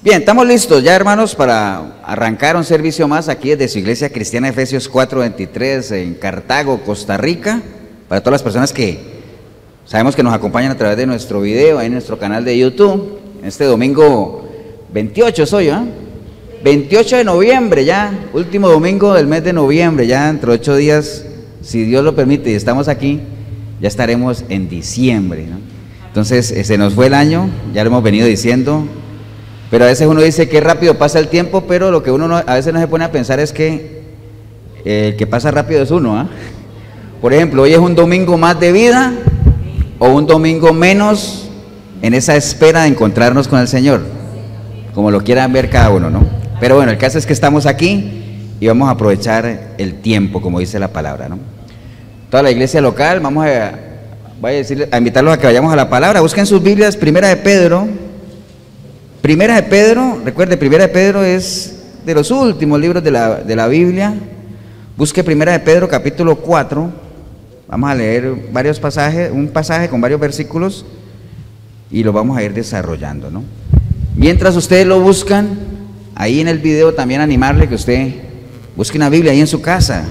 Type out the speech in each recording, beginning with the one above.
Bien, estamos listos ya, hermanos, para arrancar un servicio más aquí desde su iglesia cristiana Efesios 4:23 en Cartago, Costa Rica, para todas las personas que sabemos que nos acompañan a través de nuestro video, ahí en nuestro canal de YouTube. Este domingo 28 soy, ¿ah? 28 de noviembre ya, último domingo del mes de noviembre, ya dentro de 8 días, si Dios lo permite y estamos aquí, ya estaremos en diciembre, ¿no? Entonces, se nos fue el año, ya lo hemos venido diciendo, pero a veces uno dice que rápido pasa el tiempo, pero lo que uno a veces no se pone a pensar es que el que pasa rápido es uno, ¿ah? Por ejemplo, hoy es un domingo más de vida o un domingo menos en esa espera de encontrarnos con el Señor, como lo quieran ver cada uno, ¿no? Pero bueno, el caso es que estamos aquí y vamos a aprovechar el tiempo, como dice la palabra, ¿no? Toda la iglesia local, voy a invitarlos a que vayamos a la palabra. Busquen sus Biblias, Primera de Pedro, recuerde, Primera de Pedro es de los últimos libros de la Biblia. Busque Primera de Pedro capítulo 4, vamos a leer varios pasajes, un pasaje con varios versículos y lo vamos a ir desarrollando, ¿no? Mientras ustedes lo buscan, ahí en el video también animarle que usted busque una Biblia ahí en su casa,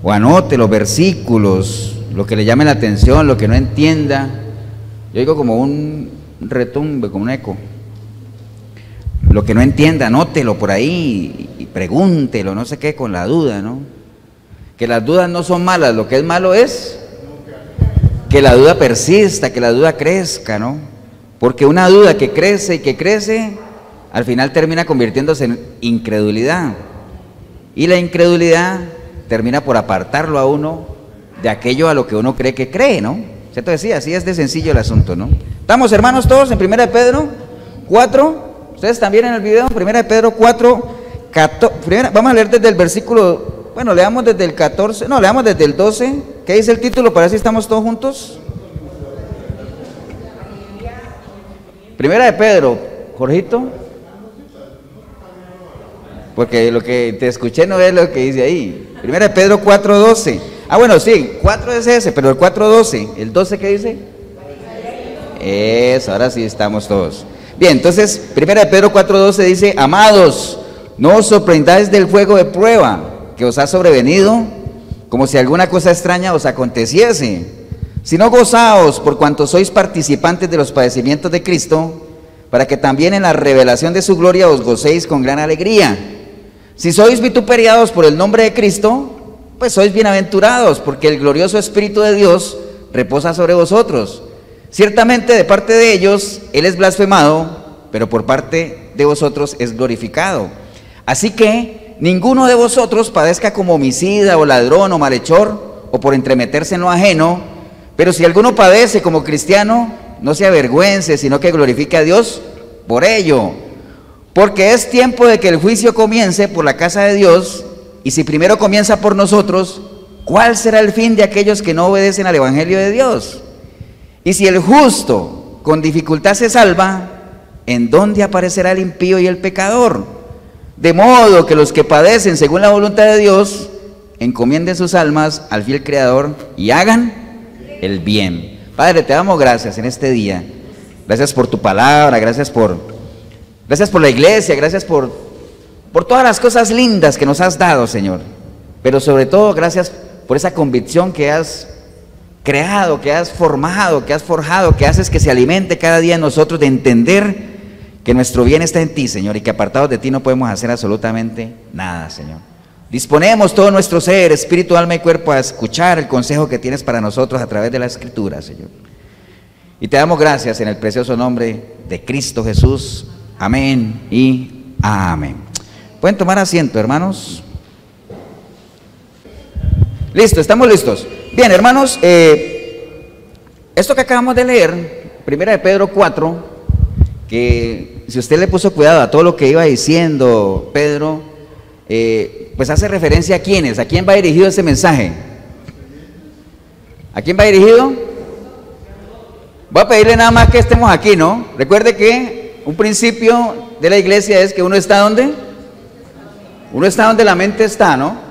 o anote los versículos, lo que le llame la atención, lo que no entienda. Yo digo como un retumbe, como un eco. Lo que no entienda, anótelo por ahí y pregúntelo, no sé qué, con la duda, ¿no? Que las dudas no son malas, lo que es malo es que la duda persista, que la duda crezca, ¿no? Porque una duda que crece y que crece, al final termina convirtiéndose en incredulidad. Y la incredulidad termina por apartarlo a uno de aquello a lo que uno cree que cree, ¿no? ¿Cierto? Decía, así es de sencillo el asunto, ¿no? ¿Estamos, hermanos, todos en Primera de Pedro 4? Ustedes también en el video, Primera de Pedro 4, 14, vamos a leer desde el versículo, bueno, leamos desde el 14, no, leamos desde el 12. ¿Qué dice el título para ver si estamos todos juntos? Primera de Pedro, Jorgito, porque lo que te escuché no es lo que dice ahí. Primera de Pedro 4:12. Ah, bueno, sí, 4 es ese, pero el 4:12, ¿el 12 qué dice? Eso, ahora sí estamos todos. Bien, entonces, Primera de Pedro 4:12 dice: amados, no os sorprendáis del fuego de prueba que os ha sobrevenido, como si alguna cosa extraña os aconteciese, sino gozaos por cuanto sois participantes de los padecimientos de Cristo, para que también en la revelación de su gloria os gocéis con gran alegría. Si sois vituperiados por el nombre de Cristo, pues sois bienaventurados, porque el glorioso Espíritu de Dios reposa sobre vosotros. Ciertamente de parte de ellos Él es blasfemado, pero por parte de vosotros es glorificado. Así que ninguno de vosotros padezca como homicida o ladrón o malhechor, o por entremeterse en lo ajeno, pero si alguno padece como cristiano, no se avergüence, sino que glorifique a Dios por ello. Porque es tiempo de que el juicio comience por la casa de Dios, y si primero comienza por nosotros, ¿cuál será el fin de aquellos que no obedecen al Evangelio de Dios? Y si el justo con dificultad se salva, ¿en dónde aparecerá el impío y el pecador? De modo que los que padecen según la voluntad de Dios, encomienden sus almas al fiel Creador y hagan el bien. Padre, te damos gracias en este día. Gracias por tu palabra, gracias por la iglesia, gracias por todas las cosas lindas que nos has dado, Señor. Pero sobre todo, gracias por esa convicción que has creado, que has formado, que has forjado, que haces que se alimente cada día en nosotros de entender que nuestro bien está en ti, Señor, y que apartados de ti no podemos hacer absolutamente nada, Señor. Disponemos todo nuestro ser, espíritu, alma y cuerpo a escuchar el consejo que tienes para nosotros a través de la Escritura, Señor. Y te damos gracias en el precioso nombre de Cristo Jesús. Amén y amén. Pueden tomar asiento, hermanos. Listo, estamos listos. Bien, hermanos, esto que acabamos de leer, Primera de Pedro 4, que si usted le puso cuidado a todo lo que iba diciendo Pedro, pues hace referencia a quiénes, a quién va dirigido ese mensaje. ¿A quién va dirigido? Voy a pedirle nada más que estemos aquí, ¿no? Recuerde que un principio de la iglesia es que uno está donde la mente está, ¿no?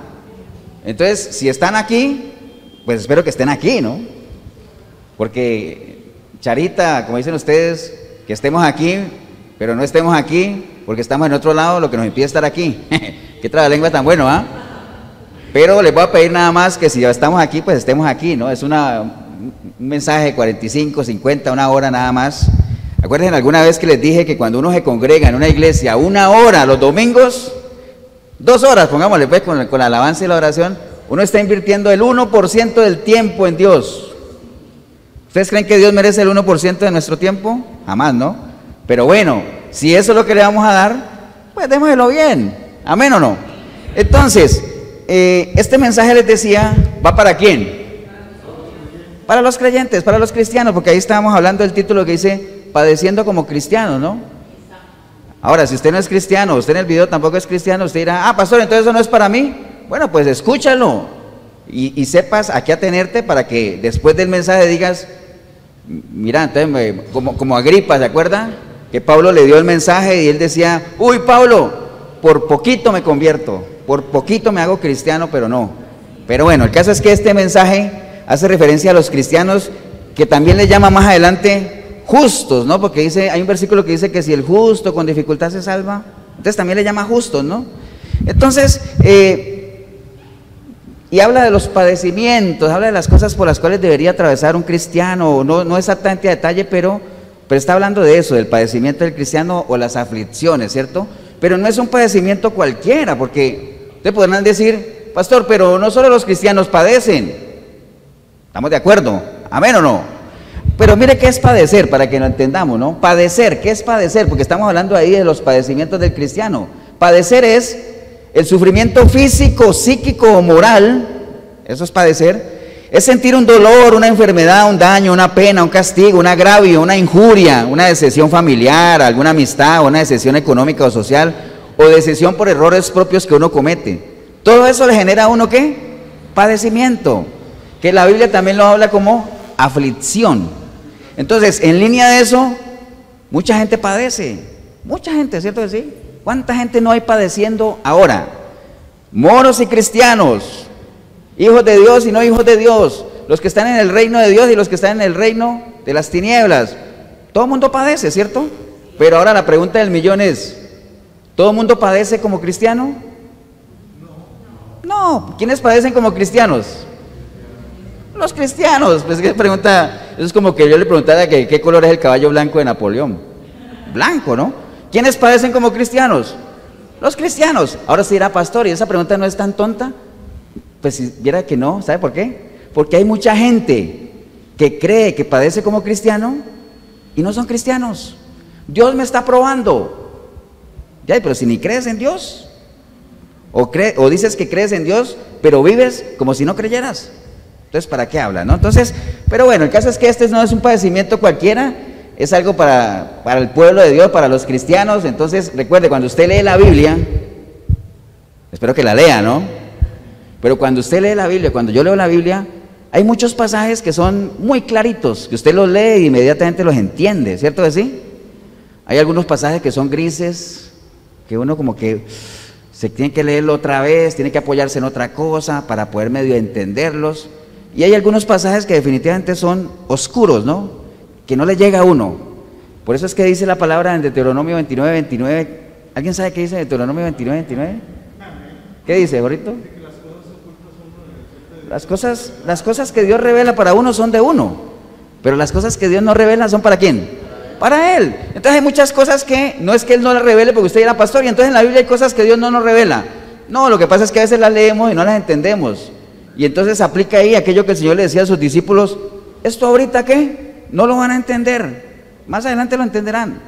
Entonces, si están aquí, pues espero que estén aquí, ¿no? Porque Charita, como dicen ustedes, que estemos aquí, pero no estemos aquí porque estamos en otro lado, lo que nos impide estar aquí. Qué trabalengua tan bueno, ¿ah? Pero les voy a pedir nada más que si ya estamos aquí, pues estemos aquí, ¿no? Es un mensaje de 45, 50, una hora nada más. Acuérdense alguna vez que les dije que cuando uno se congrega en una iglesia 1 hora los domingos, 2 horas, pongámosle pues con la alabanza y la oración, uno está invirtiendo el 1% del tiempo en Dios. ¿Ustedes creen que Dios merece el 1% de nuestro tiempo? Jamás, ¿no? Pero bueno, si eso es lo que le vamos a dar, pues démoslo bien. ¿Amén o no? Entonces, este mensaje les decía, ¿va para quién? Para los creyentes, para los cristianos, porque ahí estábamos hablando del título que dice, padeciendo como cristianos, ¿no? Ahora, si usted no es cristiano, usted en el video tampoco es cristiano, usted dirá, pastor, entonces eso no es para mí. Bueno, pues escúchalo y sepas a qué atenerte para que después del mensaje digas, mira, entonces, como Agripa, ¿se acuerda? Que Pablo le dio el mensaje y él decía, uy, Pablo, por poquito me convierto, por poquito me hago cristiano, pero no. Pero bueno, el caso es que este mensaje hace referencia a los cristianos, que también le llama más adelante justos, ¿no? Porque dice, hay un versículo que dice que si el justo con dificultad se salva, entonces también le llama justos, ¿no? Entonces, y habla de los padecimientos, habla de las cosas por las cuales debería atravesar un cristiano, no exactamente a detalle, pero está hablando de eso, del padecimiento del cristiano o las aflicciones, ¿cierto? Pero no es un padecimiento cualquiera, porque ustedes podrán decir, pastor, pero no solo los cristianos padecen. ¿Estamos de acuerdo? ¿Amén o no? Pero mire qué es padecer, para que lo entendamos, ¿no? Padecer, ¿qué es padecer? Porque estamos hablando ahí de los padecimientos del cristiano. Padecer es el sufrimiento físico, psíquico o moral, eso es padecer. Es sentir un dolor, una enfermedad, un daño, una pena, un castigo, un agravio, una injuria, una decepción familiar, alguna amistad, una decepción económica o social, o decepción por errores propios que uno comete. Todo eso le genera a uno, ¿qué? Padecimiento, que la Biblia también lo habla como aflicción. Entonces, en línea de eso, mucha gente padece, mucha gente, ¿cierto que sí? ¿Cuánta gente no hay padeciendo ahora? Moros y cristianos, hijos de Dios y no hijos de Dios, los que están en el reino de Dios y los que están en el reino de las tinieblas. Todo el mundo padece, ¿cierto? Pero ahora la pregunta del millón es, ¿todo el mundo padece como cristiano? No. ¿Quiénes padecen como cristianos? Los cristianos. Pues qué pregunta, eso es como que yo le preguntara que qué color es el caballo blanco de Napoleón. Blanco, ¿no? ¿Quiénes padecen como cristianos? Los cristianos. Ahora se dirá, pastor, ¿y esa pregunta no es tan tonta? Pues si viera que no, ¿sabe por qué? Porque hay mucha gente que cree que padece como cristiano y no son cristianos. Dios me está probando. Ya, pero si ni crees en Dios, o dices que crees en Dios, pero vives como si no creyeras. Entonces, ¿para qué habla, no? Entonces, pero bueno, el caso es que este no es un padecimiento cualquiera, es algo para el pueblo de Dios, para los cristianos. Entonces, recuerde, cuando usted lee la Biblia, espero que la lea, ¿no? Pero cuando usted lee la Biblia, cuando yo leo la Biblia, hay muchos pasajes que son muy claritos, que usted los lee e inmediatamente los entiende, ¿cierto que sí? Hay algunos pasajes que son grises, que uno como que se tiene que leerlo otra vez, tiene que apoyarse en otra cosa para poder medio entenderlos. Y hay algunos pasajes que definitivamente son oscuros, ¿no? Que no le llega a uno. Por eso es que dice la palabra en Deuteronomio 29, 29. ¿Alguien sabe qué dice Deuteronomio 29, 29? ¿Qué dice, Borrito? Las cosas que Dios revela para uno son de uno, pero las cosas que Dios no revela son ¿para quién? Para Él. Entonces hay muchas cosas que no es que Él no las revele porque usted era pastor, y entonces en la Biblia hay cosas que Dios no nos revela. No, lo que pasa es que a veces las leemos y no las entendemos. Y entonces aplica ahí aquello que el Señor le decía a sus discípulos, ¿esto ahorita qué? No lo van a entender, más adelante lo entenderán.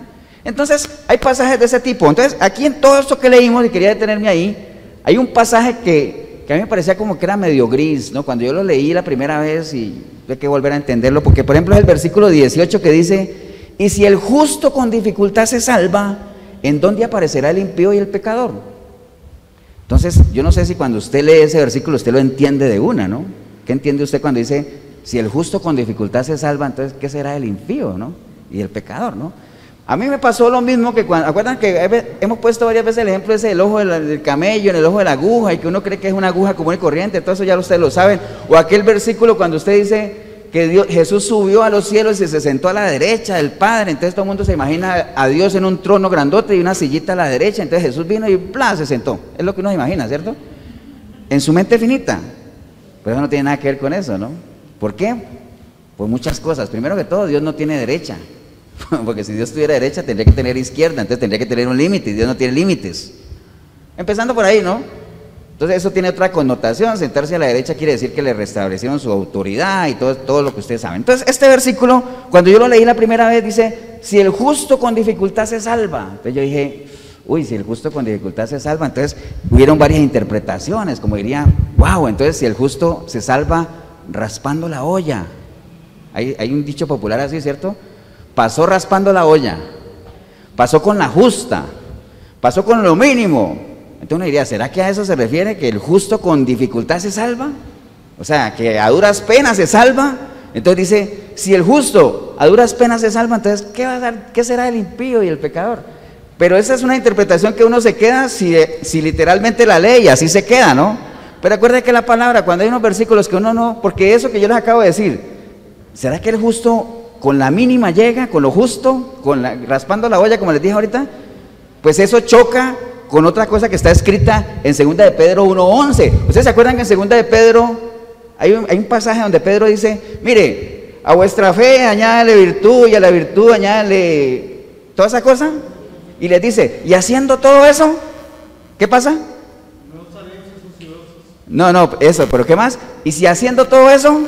Entonces hay pasajes de ese tipo. Entonces aquí en todo esto que leímos, y quería detenerme ahí, hay un pasaje que a mí me parecía como que era medio gris, ¿no? Cuando yo lo leí la primera vez y tuve que volver a entenderlo, porque por ejemplo es el versículo 18 que dice, y si el justo con dificultad se salva, ¿en dónde aparecerá el impío y el pecador? Entonces, yo no sé si cuando usted lee ese versículo usted lo entiende de una, ¿no? ¿Qué entiende usted cuando dice, si el justo con dificultad se salva, entonces ¿qué será el impío, no? Y el pecador, ¿no? A mí me pasó lo mismo que cuando, ¿acuerdan que hemos puesto varias veces el ejemplo ese del ojo del camello, en el ojo de la aguja, y que uno cree que es una aguja común y corriente? Todo eso ya ustedes lo saben. O aquel versículo cuando usted dice que Jesús subió a los cielos y se sentó a la derecha del Padre. Entonces todo el mundo se imagina a Dios en un trono grandote y una sillita a la derecha. Entonces Jesús vino y ¡plá! Se sentó. Es lo que uno se imagina, ¿cierto? En su mente finita. Pero eso no tiene nada que ver con eso, ¿no? ¿Por qué? Por muchas cosas. Primero que todo, Dios no tiene derecha. Porque si Dios tuviera derecha, tendría que tener izquierda. Entonces tendría que tener un límite. Y Dios no tiene límites. Empezando por ahí, ¿no? Entonces eso tiene otra connotación. Sentarse a la derecha quiere decir que le restablecieron su autoridad y todo lo que ustedes saben. Entonces este versículo, cuando yo lo leí la primera vez, dice, si el justo con dificultad se salva. Entonces yo dije, uy, si el justo con dificultad se salva. Entonces hubieron varias interpretaciones, como diría, wow, entonces si el justo se salva raspando la olla. Hay un dicho popular así, ¿cierto? Pasó raspando la olla, pasó con la justa, pasó con lo mínimo. Entonces uno diría, ¿será que a eso se refiere? ¿Que el justo con dificultad se salva? O sea, que a duras penas se salva. Entonces dice, si el justo a duras penas se salva, entonces ¿qué será el impío y el pecador? Pero esa es una interpretación que uno se queda si literalmente la lee y así se queda, ¿no? Pero acuérdense que la palabra, cuando hay unos versículos que uno no, porque eso que yo les acabo de decir, ¿será que el justo con la mínima llega, con lo justo, raspando la olla, como les dije ahorita? Pues eso choca con otra cosa que está escrita en 2 de Pedro 1:11. ¿Ustedes se acuerdan que en 2 de Pedro hay un pasaje donde Pedro dice, mire, a vuestra fe añádale virtud y a la virtud añádale toda esa cosa? Y les dice, y haciendo todo eso, ¿qué pasa? No saléis suciosos. No, eso, pero ¿qué más? Y si haciendo todo eso,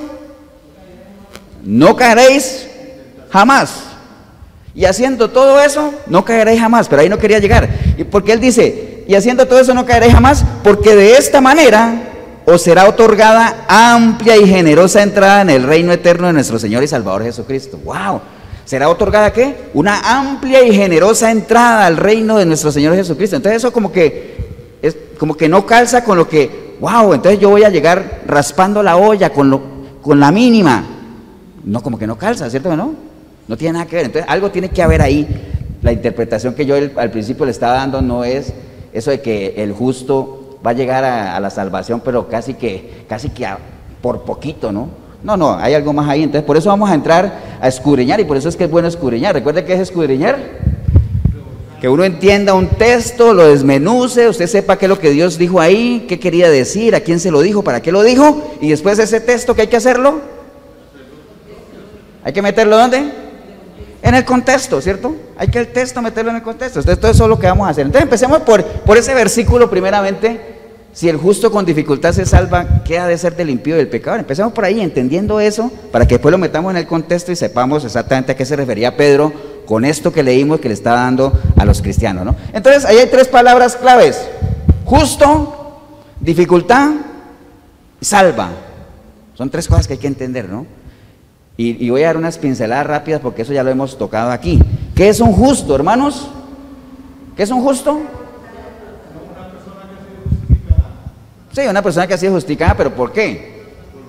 no caeréis jamás. Y haciendo todo eso, no caeréis jamás. Pero ahí no quería llegar. Y porque él dice, y haciendo todo eso no caeréis jamás, porque de esta manera os será otorgada amplia y generosa entrada en el reino eterno de nuestro Señor y Salvador Jesucristo. ¡Wow! ¿Será otorgada qué? Una amplia y generosa entrada al reino de nuestro Señor Jesucristo. Entonces eso como que no calza con lo que, wow, entonces yo voy a llegar raspando la olla con la mínima. No, como que no calza, ¿cierto que no? No tiene nada que ver. Entonces algo tiene que haber ahí. La interpretación que yo al principio le estaba dando no es eso de que el justo va a llegar a la salvación, pero casi que por poquito, ¿no? No, hay algo más ahí. Entonces por eso vamos a entrar a escudriñar, y por eso es que es bueno escudriñar. ¿Recuerda qué es escudriñar? Que uno entienda un texto, lo desmenuce, usted sepa qué es lo que Dios dijo ahí, qué quería decir, a quién se lo dijo, para qué lo dijo, y después ese texto, ¿qué hay que hacerlo? ¿Hay que meterlo dónde? En el contexto, ¿cierto? Hay que el texto meterlo en el contexto. Entonces todo eso es lo que vamos a hacer. Entonces empecemos por ese versículo primeramente. Si el justo con dificultad se salva, ¿qué ha de ser del impío y del pecador? Empecemos por ahí, entendiendo eso, para que después lo metamos en el contexto y sepamos exactamente a qué se refería Pedro con esto que leímos que le está dando a los cristianos, ¿no? Entonces ahí hay 3 palabras claves: justo, dificultad, salva. Son 3 cosas que hay que entender, ¿no? Y voy a dar unas pinceladas rápidas porque eso ya lo hemos tocado aquí. ¿Qué es un justo, hermanos? ¿Qué es un justo? Sí, una persona que ha sido justificada, pero ¿por qué?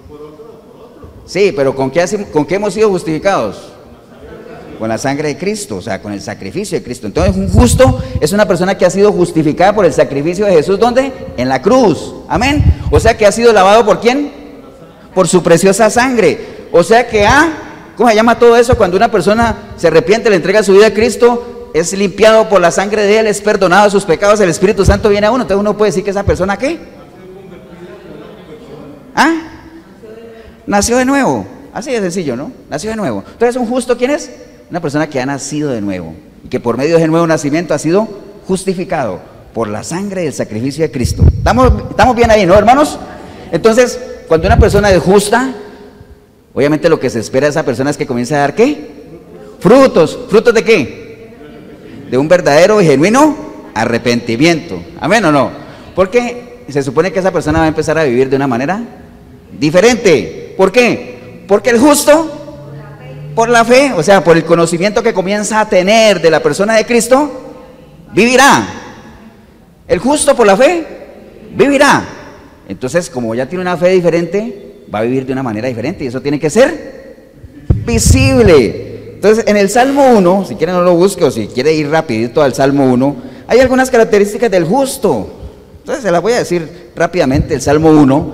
Por otro. Sí, pero ¿con qué hemos sido justificados? Con la sangre de Cristo, o sea, con el sacrificio de Cristo. Entonces un justo es una persona que ha sido justificada por el sacrificio de Jesús. ¿Dónde? En la cruz. Amén. O sea que ha sido lavado ¿por quién? Por su preciosa sangre. O sea que ¿cómo se llama todo eso? Cuando una persona se arrepiente, le entrega su vida a Cristo, es limpiado por la sangre de Él, es perdonado de sus pecados, el Espíritu Santo viene a uno. Entonces uno puede decir que esa persona ¿qué? Nació de nuevo. Así de sencillo, ¿no? Nació de nuevo. Entonces un justo, ¿quién es? Una persona que ha nacido de nuevo y que por medio de ese nuevo nacimiento ha sido justificado por la sangre y el sacrificio de Cristo. ¿Estamos bien ahí, no, hermanos? Entonces, cuando una persona es justa, obviamente lo que se espera de esa persona es que comience a dar ¿qué? Frutos. ¿Frutos de qué? De un verdadero y genuino arrepentimiento. ¿Amén o no? Porque se supone que esa persona va a empezar a vivir de una manera diferente. ¿Por qué? Porque el justo, por la fe, o sea, por el conocimiento que comienza a tener de la persona de Cristo, vivirá. El justo por la fe vivirá. Entonces, como ya tiene una fe diferente, va a vivir de una manera diferente, y eso tiene que ser visible. Entonces, en el Salmo 1, si quiere no lo busque, o si quiere ir rapidito al Salmo 1, hay algunas características del justo. Entonces, se las voy a decir rápidamente. El Salmo 1,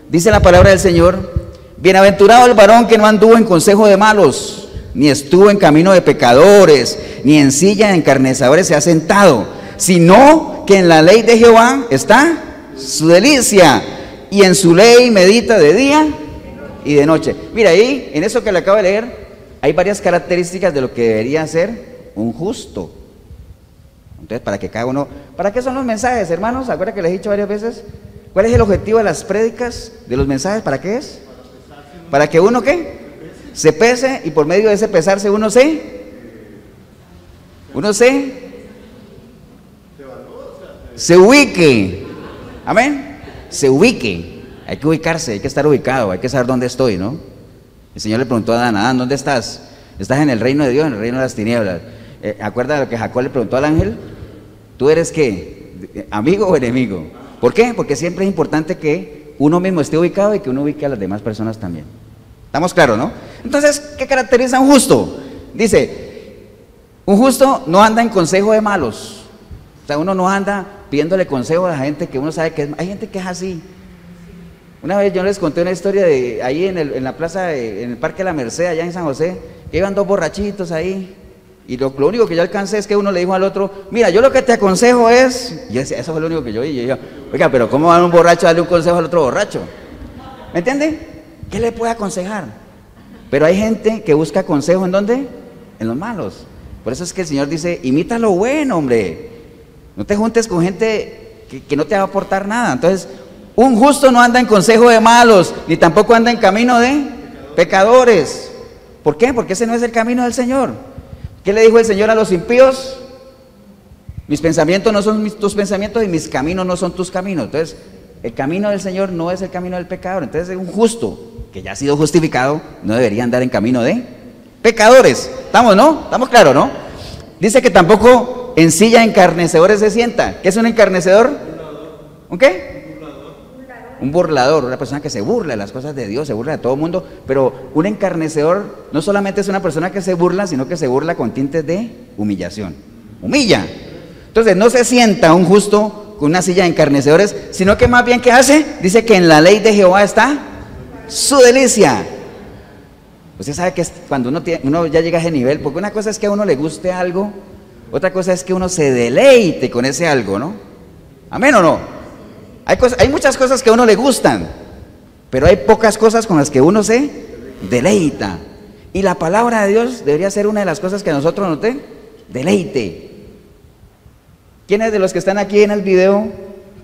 dice la palabra del Señor: Bienaventurado el varón que no anduvo en consejo de malos, ni estuvo en camino de pecadores, ni en silla de encarnecedores se ha sentado, sino que en la ley de Jehová está su delicia, y en su ley medita de día y de noche. Mira, ahí, en eso que le acabo de leer, hay varias características de lo que debería ser un justo. Entonces, para que cada uno... ¿Para qué son los mensajes, hermanos? ¿Acuerdan que les he dicho varias veces? ¿Cuál es el objetivo de las prédicas, de los mensajes? ¿Para qué es? ¿Para que uno qué? Se pese, y por medio de ese pesarse uno se ubique. Amén. Se ubique. Hay que ubicarse, hay que estar ubicado, hay que saber dónde estoy, ¿no? El Señor le preguntó a Adán, Adán, ¿dónde estás? Estás en el reino de Dios, en el reino de las tinieblas. ¿Acuerda de lo que Jacob le preguntó al ángel? ¿Tú eres qué? ¿Amigo o enemigo? ¿Por qué? Porque siempre es importante que uno mismo esté ubicado y que uno ubique a las demás personas también. ¿Estamos claros, no? Entonces, ¿qué caracteriza a un justo? Dice, un justo no anda en consejo de malos. O sea, uno no anda pidiéndole consejo a la gente que uno sabe que es... Hay gente que es así. Una vez yo les conté una historia de ahí en la plaza, en el Parque de la Merced, allá en San José, que iban dos borrachitos ahí, y lo único que yo alcancé es que uno le dijo al otro, mira, yo lo que te aconsejo es, y eso fue lo único que yo vi, y yo, oiga, pero ¿cómo va un borracho a darle un consejo al otro borracho? ¿Me entiende? ¿Qué le puede aconsejar? Pero hay gente que busca consejo, ¿en dónde? En los malos. Por eso es que el Señor dice, imita lo bueno, hombre, no te juntes con gente que no te va a aportar nada. Entonces, un justo no anda en consejo de malos, ni tampoco anda en camino de pecadores. ¿Por qué? Porque ese no es el camino del Señor. ¿Qué le dijo el Señor a los impíos? Mis pensamientos no son tus pensamientos y mis caminos no son tus caminos. Entonces, el camino del Señor no es el camino del pecador. Entonces, un justo que ya ha sido justificado no debería andar en camino de pecadores. ¿Estamos, no? ¿Estamos claros, no? Dice que tampoco en silla de encarnecedores se sienta. ¿Qué es un encarnecedor? ¿Un qué? Un burlador, una persona que se burla de las cosas de Dios, se burla de todo el mundo, pero un encarnecedor no solamente es una persona que se burla, sino que se burla con tintes de humillación. Humilla. Entonces no se sienta un justo con una silla de encarnecedores, sino que más bien, ¿qué hace? Dice que en la ley de Jehová está su delicia. Usted sabe que es cuando uno ya llega a ese nivel, porque una cosa es que a uno le guste algo, otra cosa es que uno se deleite con ese algo, ¿no? ¿Amén o no? Hay muchas cosas que a uno le gustan, pero hay pocas cosas con las que uno se deleita. Y la palabra de Dios debería ser una de las cosas que a nosotros nos deleite. ¿Quiénes de los que están aquí en el video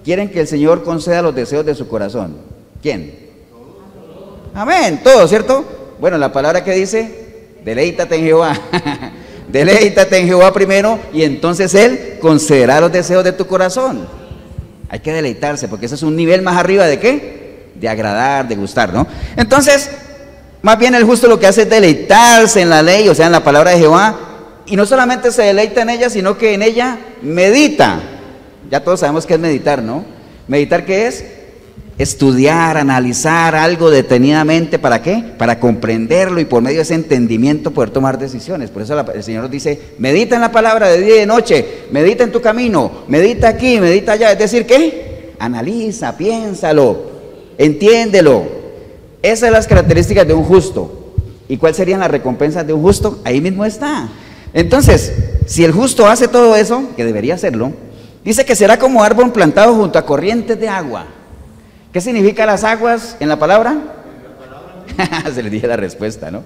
quieren que el Señor conceda los deseos de su corazón? ¿Quién? Amén, todos, ¿cierto? Bueno, la palabra que dice, deleítate en Jehová. Deleítate en Jehová primero y entonces Él concederá los deseos de tu corazón. Hay que deleitarse, porque eso es un nivel más arriba de ¿qué? De agradar, de gustar, ¿no? Entonces, más bien el justo lo que hace es deleitarse en la ley, o sea, en la palabra de Jehová, y no solamente se deleita en ella, sino que en ella medita. Ya todos sabemos qué es meditar, ¿no? Meditar, ¿qué es? Estudiar, analizar algo detenidamente, ¿para qué? Para comprenderlo y por medio de ese entendimiento poder tomar decisiones. Por eso el Señor nos dice, medita en la palabra de día y de noche, medita en tu camino, medita aquí, medita allá. Es decir, ¿qué? Analiza, piénsalo, entiéndelo. Esas son las características de un justo. ¿Y cuáles serían las recompensas de un justo? Ahí mismo está. Entonces, si el justo hace todo eso, que debería hacerlo, dice que será como árbol plantado junto a corrientes de agua. ¿Qué significa las aguas en la palabra? Se les dije la respuesta, ¿no?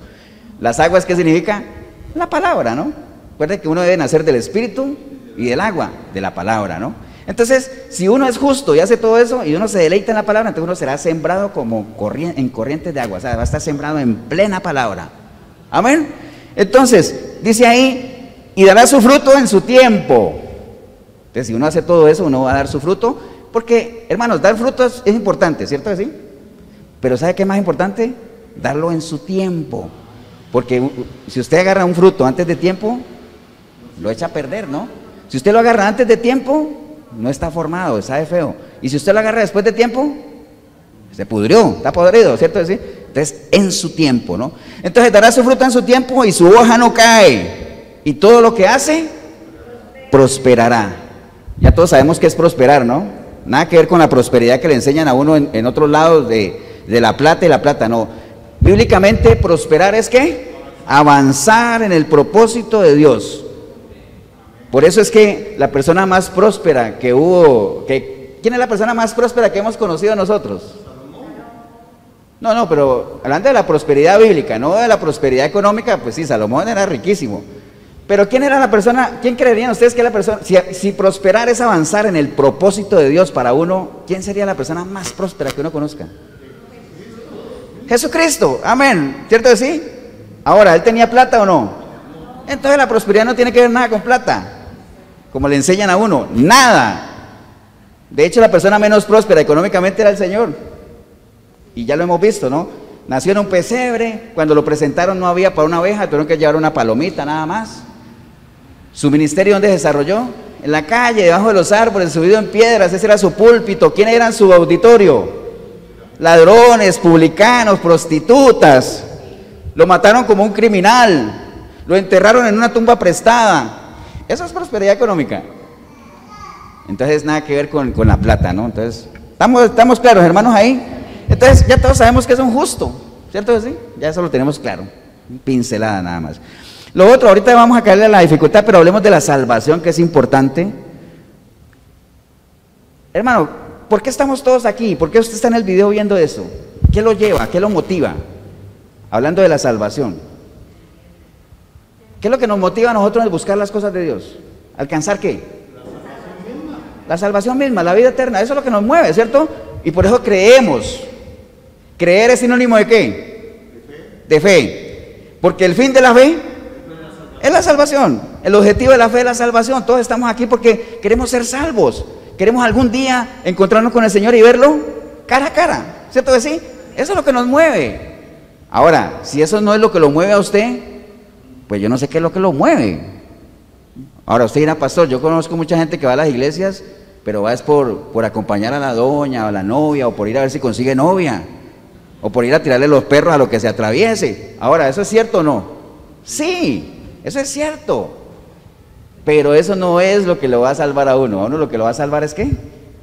Las aguas, ¿qué significa? La palabra, ¿no? Recuerden que uno debe nacer del espíritu y del agua, de la palabra, ¿no? Entonces, si uno es justo y hace todo eso y uno se deleita en la palabra, entonces uno será sembrado como en corrientes de agua, o sea, va a estar sembrado en plena palabra. Amén. Entonces, dice ahí, y dará su fruto en su tiempo. Entonces, si uno hace todo eso, uno va a dar su fruto. Porque, hermanos, dar frutos es importante, ¿cierto que sí? Pero ¿sabe qué es más importante? Darlo en su tiempo. Porque si usted agarra un fruto antes de tiempo, lo echa a perder, ¿no? Si usted lo agarra antes de tiempo, no está formado, sabe feo. Y si usted lo agarra después de tiempo, se pudrió, está podrido, ¿cierto que sí? Entonces, en su tiempo, ¿no? Entonces, dará su fruto en su tiempo y su hoja no cae. Y todo lo que hace, prosperará. Ya todos sabemos qué es prosperar, ¿no? Nada que ver con la prosperidad que le enseñan a uno en otros lados de la plata y la plata, no. Bíblicamente, prosperar es ¿qué? Avanzar en el propósito de Dios. Por eso es que la persona más próspera que hubo, ¿quién es la persona más próspera que hemos conocido nosotros? No, pero hablando de la prosperidad bíblica, no de la prosperidad económica, pues sí, Salomón era riquísimo. Pero ¿quién era la persona, quién creerían ustedes que es la persona, si prosperar es avanzar en el propósito de Dios para uno, ¿quién sería la persona más próspera que uno conozca? Jesucristo, amén, ¿cierto que sí? Ahora, ¿él tenía plata o no? Entonces la prosperidad no tiene que ver nada con plata, como le enseñan a uno, nada. De hecho, la persona menos próspera económicamente era el Señor, y ya lo hemos visto, ¿no? Nació en un pesebre, cuando lo presentaron no había para una oveja, tuvieron que llevar una palomita nada más. Su ministerio, ¿dónde se desarrolló? En la calle, debajo de los árboles, subido en piedras, ese era su púlpito. ¿Quién era su auditorio? Ladrones, publicanos, prostitutas. Lo mataron como un criminal, lo enterraron en una tumba prestada. Eso es prosperidad económica. Entonces nada que ver con la plata, ¿no? Entonces, ¿estamos claros, hermanos, ahí? Entonces ya todos sabemos que es un justo, ¿cierto? ¿Sí? Ya eso lo tenemos claro, pincelada nada más. Lo otro, ahorita vamos a caerle a la dificultad, pero hablemos de la salvación, que es importante. Hermano, ¿por qué estamos todos aquí? ¿Por qué usted está en el video viendo eso? ¿Qué lo lleva? ¿Qué lo motiva? Hablando de la salvación. ¿Qué es lo que nos motiva a nosotros en buscar las cosas de Dios? ¿Alcanzar qué? La salvación misma, la vida eterna. Eso es lo que nos mueve, ¿cierto? Y por eso creemos. ¿Creer es sinónimo de qué? De fe. Porque el fin de la fe es la salvación. El objetivo de la fe es la salvación. Todos estamos aquí porque queremos ser salvos. Queremos algún día encontrarnos con el Señor y verlo cara a cara. ¿Cierto que sí? Eso es lo que nos mueve. Ahora, si eso no es lo que lo mueve a usted, pues yo no sé qué es lo que lo mueve. Ahora usted dirá, pastor, yo conozco mucha gente que va a las iglesias, pero va es por acompañar a la doña o a la novia, o por ir a ver si consigue novia, o por ir a tirarle los perros a lo que se atraviese. Ahora, ¿eso es cierto o no? Sí, eso es cierto, pero eso no es lo que lo va a salvar a uno. A uno lo que lo va a salvar es ¿qué?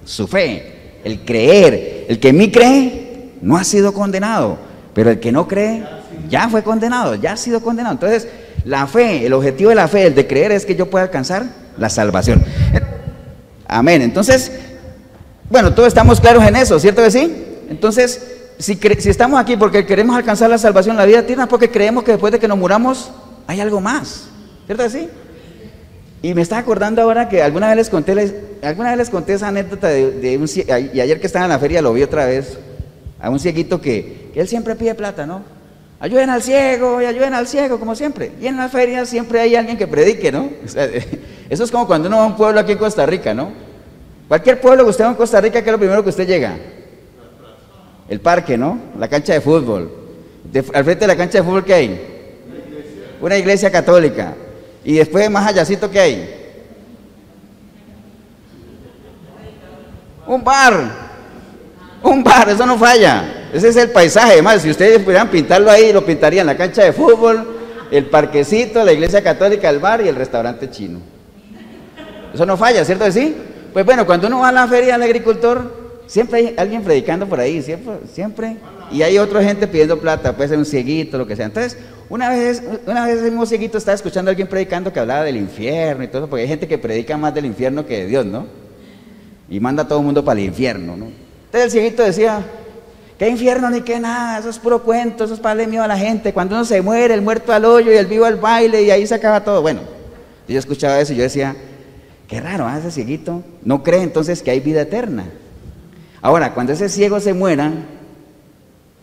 Su fe, el creer. El que en mí cree no ha sido condenado, pero el que no cree ya fue condenado, ya ha sido condenado. Entonces, la fe, el objetivo de la fe, el de creer, es que yo pueda alcanzar la salvación. Amén. Entonces, bueno, todos estamos claros en eso, ¿cierto que sí? Entonces, si estamos aquí porque queremos alcanzar la salvación, la vida eterna, porque creemos que después de que nos muramos hay algo más, ¿cierto que sí? Y me estaba acordando ahora que alguna vez les conté esa anécdota de un ciego, y ayer que estaba en la feria lo vi otra vez, a un cieguito que él siempre pide plata, ¿no? Ayuden al ciego y ayuden al ciego, como siempre. Y en la feria siempre hay alguien que predique, ¿no? O sea, eso es como cuando uno va a un pueblo aquí en Costa Rica, ¿no? Cualquier pueblo que usted va en Costa Rica, ¿qué es lo primero que usted llega? El parque, ¿no? La cancha de fútbol. Al frente de la cancha de fútbol, ¿qué hay? Una iglesia católica. Y después, más allácito, ¿qué hay? Un bar, eso no falla. Ese es el paisaje. Además, si ustedes pudieran pintarlo ahí, lo pintarían la cancha de fútbol, el parquecito, la iglesia católica, el bar y el restaurante chino. Eso no falla, ¿cierto que sí? Pues bueno, cuando uno va a la feria del agricultor, siempre hay alguien predicando por ahí, siempre. Y hay otra gente pidiendo plata, puede ser un cieguito, lo que sea. Entonces, una vez el mismo cieguito estaba escuchando a alguien predicando que hablaba del infierno y todo eso, porque hay gente que predica más del infierno que de Dios, ¿no? Y manda a todo el mundo para el infierno, ¿no? Entonces el cieguito decía, ¿qué infierno ni qué nada? Eso es puro cuento, eso es para darle miedo a la gente. Cuando uno se muere, el muerto al hoyo y el vivo al baile, y ahí se acaba todo. Bueno, yo escuchaba eso y yo decía, qué raro, ese cieguito no cree entonces que hay vida eterna. Ahora, cuando ese ciego se muera,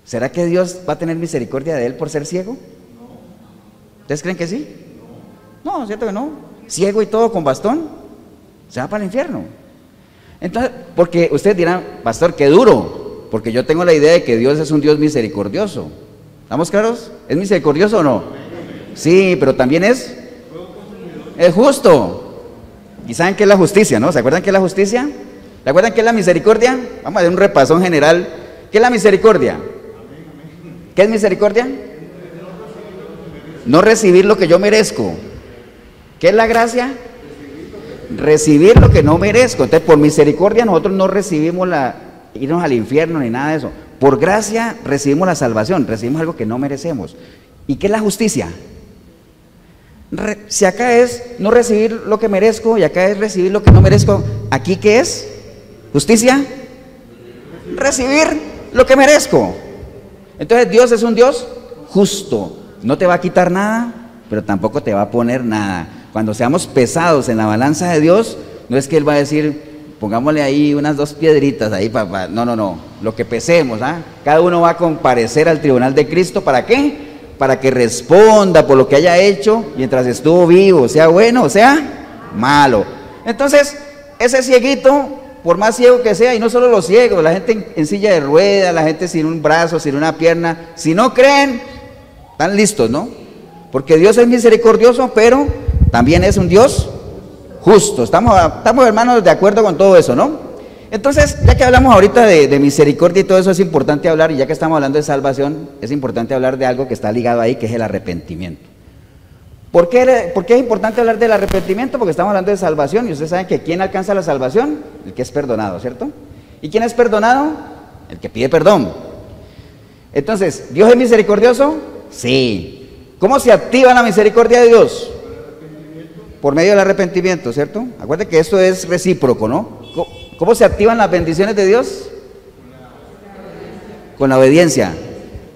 ¿será que Dios va a tener misericordia de él por ser ciego? ¿Ustedes creen que sí? No, ¿cierto que no? Ciego y todo con bastón, se va para el infierno. Entonces, porque ustedes dirán, pastor, qué duro, porque yo tengo la idea de que Dios es un Dios misericordioso. ¿Estamos claros? ¿Es misericordioso o no? Sí, pero también es justo. ¿Y saben qué es la justicia, no? ¿Se acuerdan qué es la justicia? ¿Se acuerdan qué es la misericordia? Vamos a dar un repasón general. ¿Qué es la misericordia? ¿Qué es misericordia? No recibir lo que yo merezco. ¿Qué es la gracia? Recibir lo que no merezco. Entonces, por misericordia nosotros no recibimos irnos al infierno ni nada de eso. Por gracia recibimos la salvación, recibimos algo que no merecemos. ¿Y qué es la justicia? Si acá es no recibir lo que merezco y acá es recibir lo que no merezco, ¿aquí qué es? ¿Justicia? Recibir lo que merezco. Entonces Dios es un Dios justo, no te va a quitar nada, pero tampoco te va a poner nada. Cuando seamos pesados en la balanza de Dios, no es que Él va a decir, pongámosle ahí unas 2 piedritas ahí, papá. No, lo que pesemos, ¿ah? Cada uno va a comparecer al tribunal de Cristo, ¿para qué? Para que responda por lo que haya hecho mientras estuvo vivo, sea bueno o sea malo. Entonces, ese cieguito, por más ciego que sea, y no solo los ciegos, la gente en silla de ruedas, la gente sin un brazo, sin una pierna, si no creen, están listos, ¿no? Porque Dios es misericordioso, pero también es un Dios justo. Estamos hermanos de acuerdo con todo eso, ¿no? Entonces, ya que hablamos ahorita de misericordia y todo eso, es importante hablar, y ya que estamos hablando de salvación, es importante hablar de algo que está ligado ahí, que es el arrepentimiento. ¿Por qué es importante hablar del arrepentimiento? Porque estamos hablando de salvación, y ustedes saben que ¿quién alcanza la salvación? El que es perdonado, ¿cierto? ¿Y quién es perdonado? El que pide perdón. Entonces, ¿Dios es misericordioso? Sí. ¿Cómo se activa la misericordia de Dios? Por medio del arrepentimiento, ¿cierto? Acuérdense que esto es recíproco, ¿no? ¿Cómo se activan las bendiciones de Dios? Con la obediencia.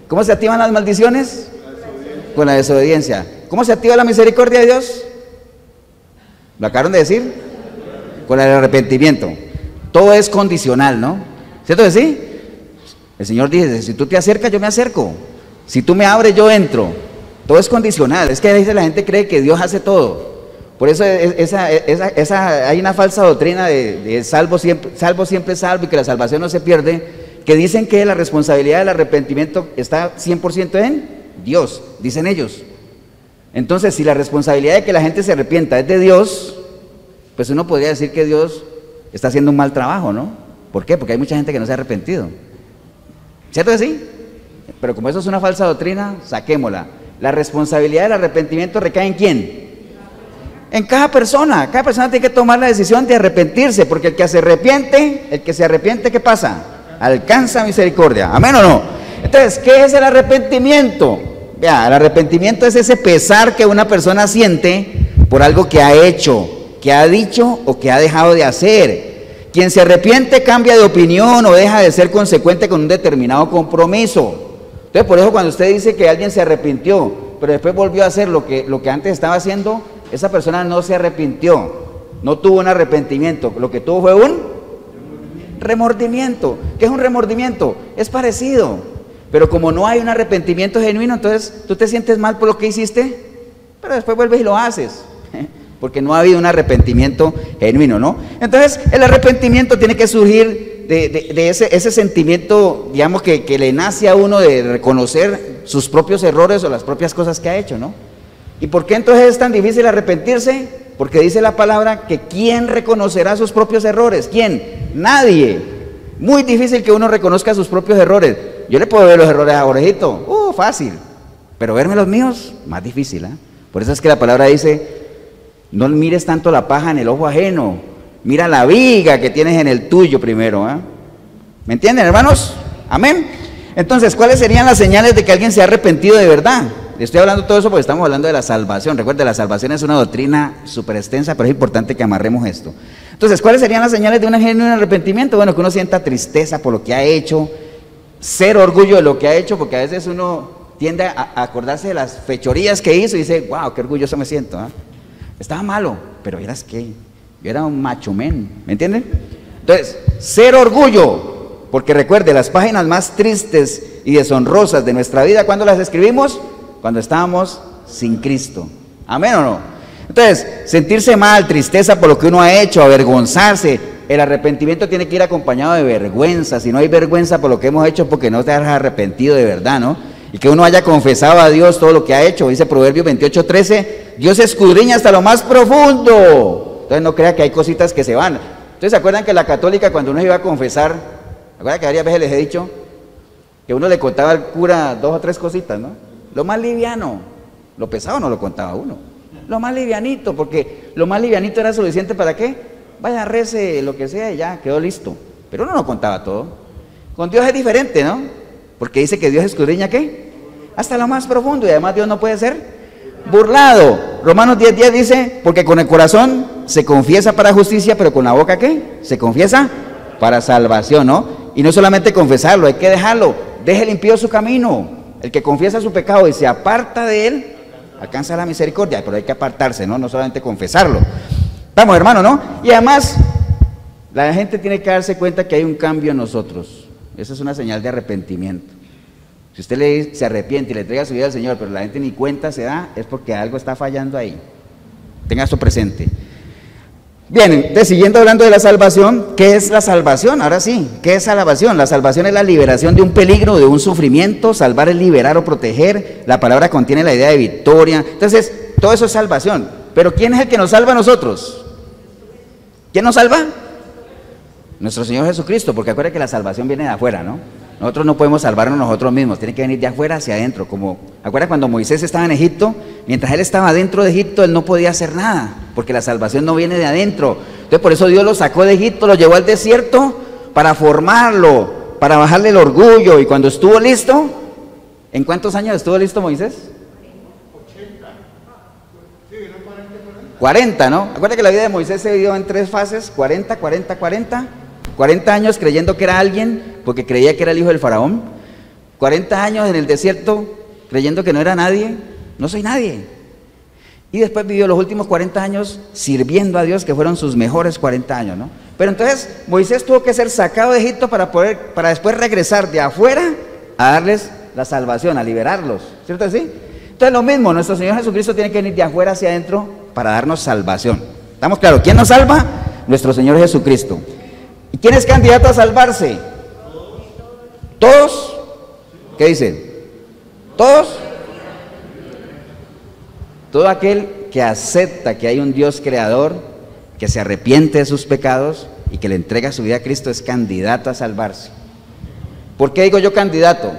¿Cómo se activan las maldiciones? Con la desobediencia. ¿Cómo se activa la misericordia de Dios? ¿Lo acabaron de decir? Con el arrepentimiento. Todo es condicional, ¿no? ¿Cierto que sí? El Señor dice, si tú te acercas, yo me acerco. Si tú me abres, yo entro. Todo es condicional. Es que a veces la gente cree que Dios hace todo. Por eso hay una falsa doctrina de salvo siempre salvo y que la salvación no se pierde, que dicen que la responsabilidad del arrepentimiento está 100% en Dios, dicen ellos. Entonces, si la responsabilidad de que la gente se arrepienta es de Dios, pues uno podría decir que Dios está haciendo un mal trabajo, ¿no? ¿Por qué? Porque hay mucha gente que no se ha arrepentido. ¿Cierto que sí? Pero como eso es una falsa doctrina, saquémosla. La responsabilidad del arrepentimiento recae en ¿quién? En cada persona tiene que tomar la decisión de arrepentirse, porque el que se arrepiente, ¿qué pasa? Alcanza misericordia, ¿amén o no? Entonces, ¿qué es el arrepentimiento? Vea, el arrepentimiento es ese pesar que una persona siente por algo que ha hecho, que ha dicho o que ha dejado de hacer. Quien se arrepiente cambia de opinión o deja de ser consecuente con un determinado compromiso. Entonces, por eso cuando usted dice que alguien se arrepintió, pero después volvió a hacer lo que antes estaba haciendo, esa persona no se arrepintió, no tuvo un arrepentimiento, lo que tuvo fue un remordimiento. ¿Qué es un remordimiento? Es parecido, pero como no hay un arrepentimiento genuino, entonces tú te sientes mal por lo que hiciste, pero después vuelves y lo haces, porque no ha habido un arrepentimiento genuino, ¿no? Entonces el arrepentimiento tiene que surgir de ese sentimiento, digamos, que le nace a uno de reconocer sus propios errores o las propias cosas que ha hecho, ¿no? ¿Y por qué entonces es tan difícil arrepentirse? Porque dice la palabra que ¿quién reconocerá sus propios errores? ¿Quién? Nadie. Muy difícil que uno reconozca sus propios errores. Yo le puedo ver los errores a Jorgito, fácil, pero verme los míos, más difícil, ¿eh? Por eso es que la palabra dice, no mires tanto la paja en el ojo ajeno, mira la viga que tienes en el tuyo primero, ¿eh? ¿Me entienden, hermanos? Amén. Entonces, ¿cuáles serían las señales de que alguien se ha arrepentido de verdad? Le estoy hablando todo eso porque estamos hablando de la salvación. Recuerde, la salvación es una doctrina súper extensa, pero es importante que amarremos esto. Entonces, ¿cuáles serían las señales de un genuino arrepentimiento? Bueno, que uno sienta tristeza por lo que ha hecho, cero orgullo de lo que ha hecho, porque a veces uno tiende a acordarse de las fechorías que hizo y dice, wow, qué orgulloso me siento, ¿eh? Estaba malo, pero verás que yo era un macho men, ¿me entienden? Entonces, cero orgullo, porque recuerde, las páginas más tristes y deshonrosas de nuestra vida, ¿cuándo las escribimos? Cuando estábamos sin Cristo. ¿Amén o no? Entonces, sentirse mal, tristeza por lo que uno ha hecho, avergonzarse. El arrepentimiento tiene que ir acompañado de vergüenza. Si no hay vergüenza por lo que hemos hecho, porque no te has arrepentido de verdad, ¿no? Y que uno haya confesado a Dios todo lo que ha hecho. Dice Proverbios 28:13, Dios escudriña hasta lo más profundo. Entonces no crea que hay cositas que se van. Entonces, ¿se acuerdan que la católica, cuando uno iba a confesar, ¿recuerdan que varias veces les he dicho que uno le contaba al cura 2 o 3 cositas, ¿no? Lo más liviano, lo pesado no lo contaba uno, lo más livianito, porque lo más livianito era suficiente para qué, vaya, rece lo que sea y ya, quedó listo, pero uno no contaba todo. Con Dios es diferente, ¿no? Porque dice que Dios escudriña, ¿qué? Hasta lo más profundo, y además Dios no puede ser burlado. Romanos 10:10 dice, porque con el corazón se confiesa para justicia, pero con la boca, ¿qué? Se confiesa para salvación, ¿no? Y no solamente confesarlo, hay que dejarlo. Deje el impío su camino. El que confiesa su pecado y se aparta de él, alcanza la misericordia, pero hay que apartarse, ¿no? No solamente confesarlo. Vamos, hermano, ¿no? Y además, la gente tiene que darse cuenta que hay un cambio en nosotros. Esa es una señal de arrepentimiento. Si usted se arrepiente y le entrega su vida al Señor, pero la gente ni cuenta se da, es porque algo está fallando ahí. Tenga esto presente. Bien, entonces, siguiendo hablando de la salvación, ¿qué es la salvación? Ahora sí, ¿qué es salvación? La salvación es la liberación de un peligro, de un sufrimiento. Salvar es liberar o proteger. La palabra contiene la idea de victoria. Entonces, todo eso es salvación. Pero ¿quién es el que nos salva a nosotros? ¿Quién nos salva? Nuestro Señor Jesucristo, porque acuérdense que la salvación viene de afuera, ¿no? Nosotros no podemos salvarnos nosotros mismos, tiene que venir de afuera hacia adentro. Como, ¿acuerdan cuando Moisés estaba en Egipto? Mientras él estaba dentro de Egipto, él no podía hacer nada, porque la salvación no viene de adentro. Entonces por eso Dios lo sacó de Egipto, lo llevó al desierto para formarlo, para bajarle el orgullo. Y cuando estuvo listo, ¿en cuántos años estuvo listo Moisés? 40, ¿no? Acuérdense que la vida de Moisés se dividió en 3 fases, 40, 40, 40. 40 años creyendo que era alguien, porque creía que era el hijo del faraón. 40 años en el desierto creyendo que no era nadie, no soy nadie. Y después vivió los últimos 40 años sirviendo a Dios, que fueron sus mejores 40 años, ¿no? Pero entonces Moisés tuvo que ser sacado de Egipto para después regresar de afuera a darles la salvación, a liberarlos, ¿cierto así? Entonces lo mismo, nuestro Señor Jesucristo tiene que venir de afuera hacia adentro para darnos salvación. ¿Estamos claros? ¿Quién nos salva? Nuestro Señor Jesucristo. ¿Y quién es candidato a salvarse? ¿Todos? ¿Qué dicen? ¿Todos? Todo aquel que acepta que hay un Dios creador, que se arrepiente de sus pecados y que le entrega su vida a Cristo es candidato a salvarse. ¿Por qué digo yo candidato?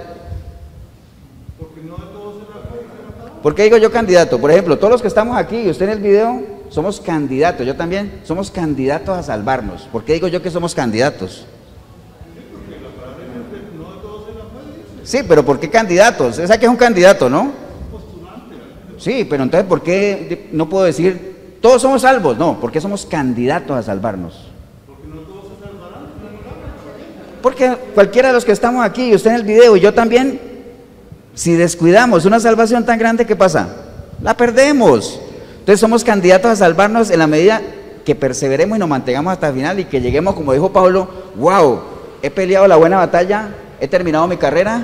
¿Por qué digo yo candidato? Por ejemplo, todos los que estamos aquí y usted en el video somos candidatos, yo también, somos candidatos a salvarnos. ¿Por qué digo yo que somos candidatos? Sí, pero ¿por qué candidatos? Esa que es un candidato, ¿no? Sí, pero entonces ¿por qué no puedo decir todos somos salvos? No, ¿por qué somos candidatos a salvarnos? Porque cualquiera de los que estamos aquí y usted en el video y yo también, si descuidamos una salvación tan grande, ¿qué pasa? La perdemos. Entonces somos candidatos a salvarnos en la medida que perseveremos y nos mantengamos hasta el final y que lleguemos, como dijo Pablo, wow, he peleado la buena batalla, he terminado mi carrera,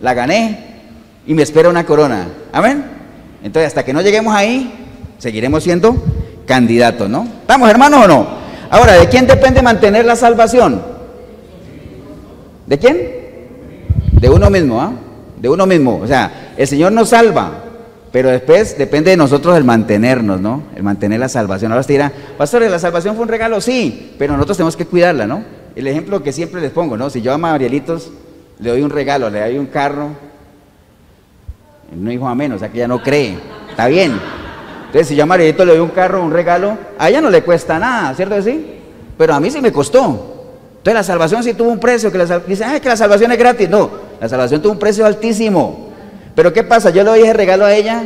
la gané y me espera una corona. Amén. Entonces hasta que no lleguemos ahí, seguiremos siendo candidatos, ¿no? ¿Estamos, hermanos, o no? Ahora, ¿de quién depende mantener la salvación? ¿De quién? De uno mismo, ¿ah? De uno mismo. O sea, el Señor nos salva, pero después depende de nosotros el mantenernos, ¿no? El mantener la salvación. Ahora usted dirá, pastor, ¿la salvación fue un regalo? Sí, pero nosotros tenemos que cuidarla, ¿no? El ejemplo que siempre les pongo, ¿no? Si yo a Marielitos le doy un regalo, le doy un carro, no dijo amén, o sea que ella no cree, está bien. Entonces si yo a Marielito le doy un carro, un regalo, a ella no le cuesta nada, ¿cierto que sí? Pero a mí sí me costó. Entonces la salvación sí tuvo un precio, dicen, ay, que la salvación es gratis. No, la salvación tuvo un precio altísimo. Pero ¿qué pasa? Yo le doy ese regalo a ella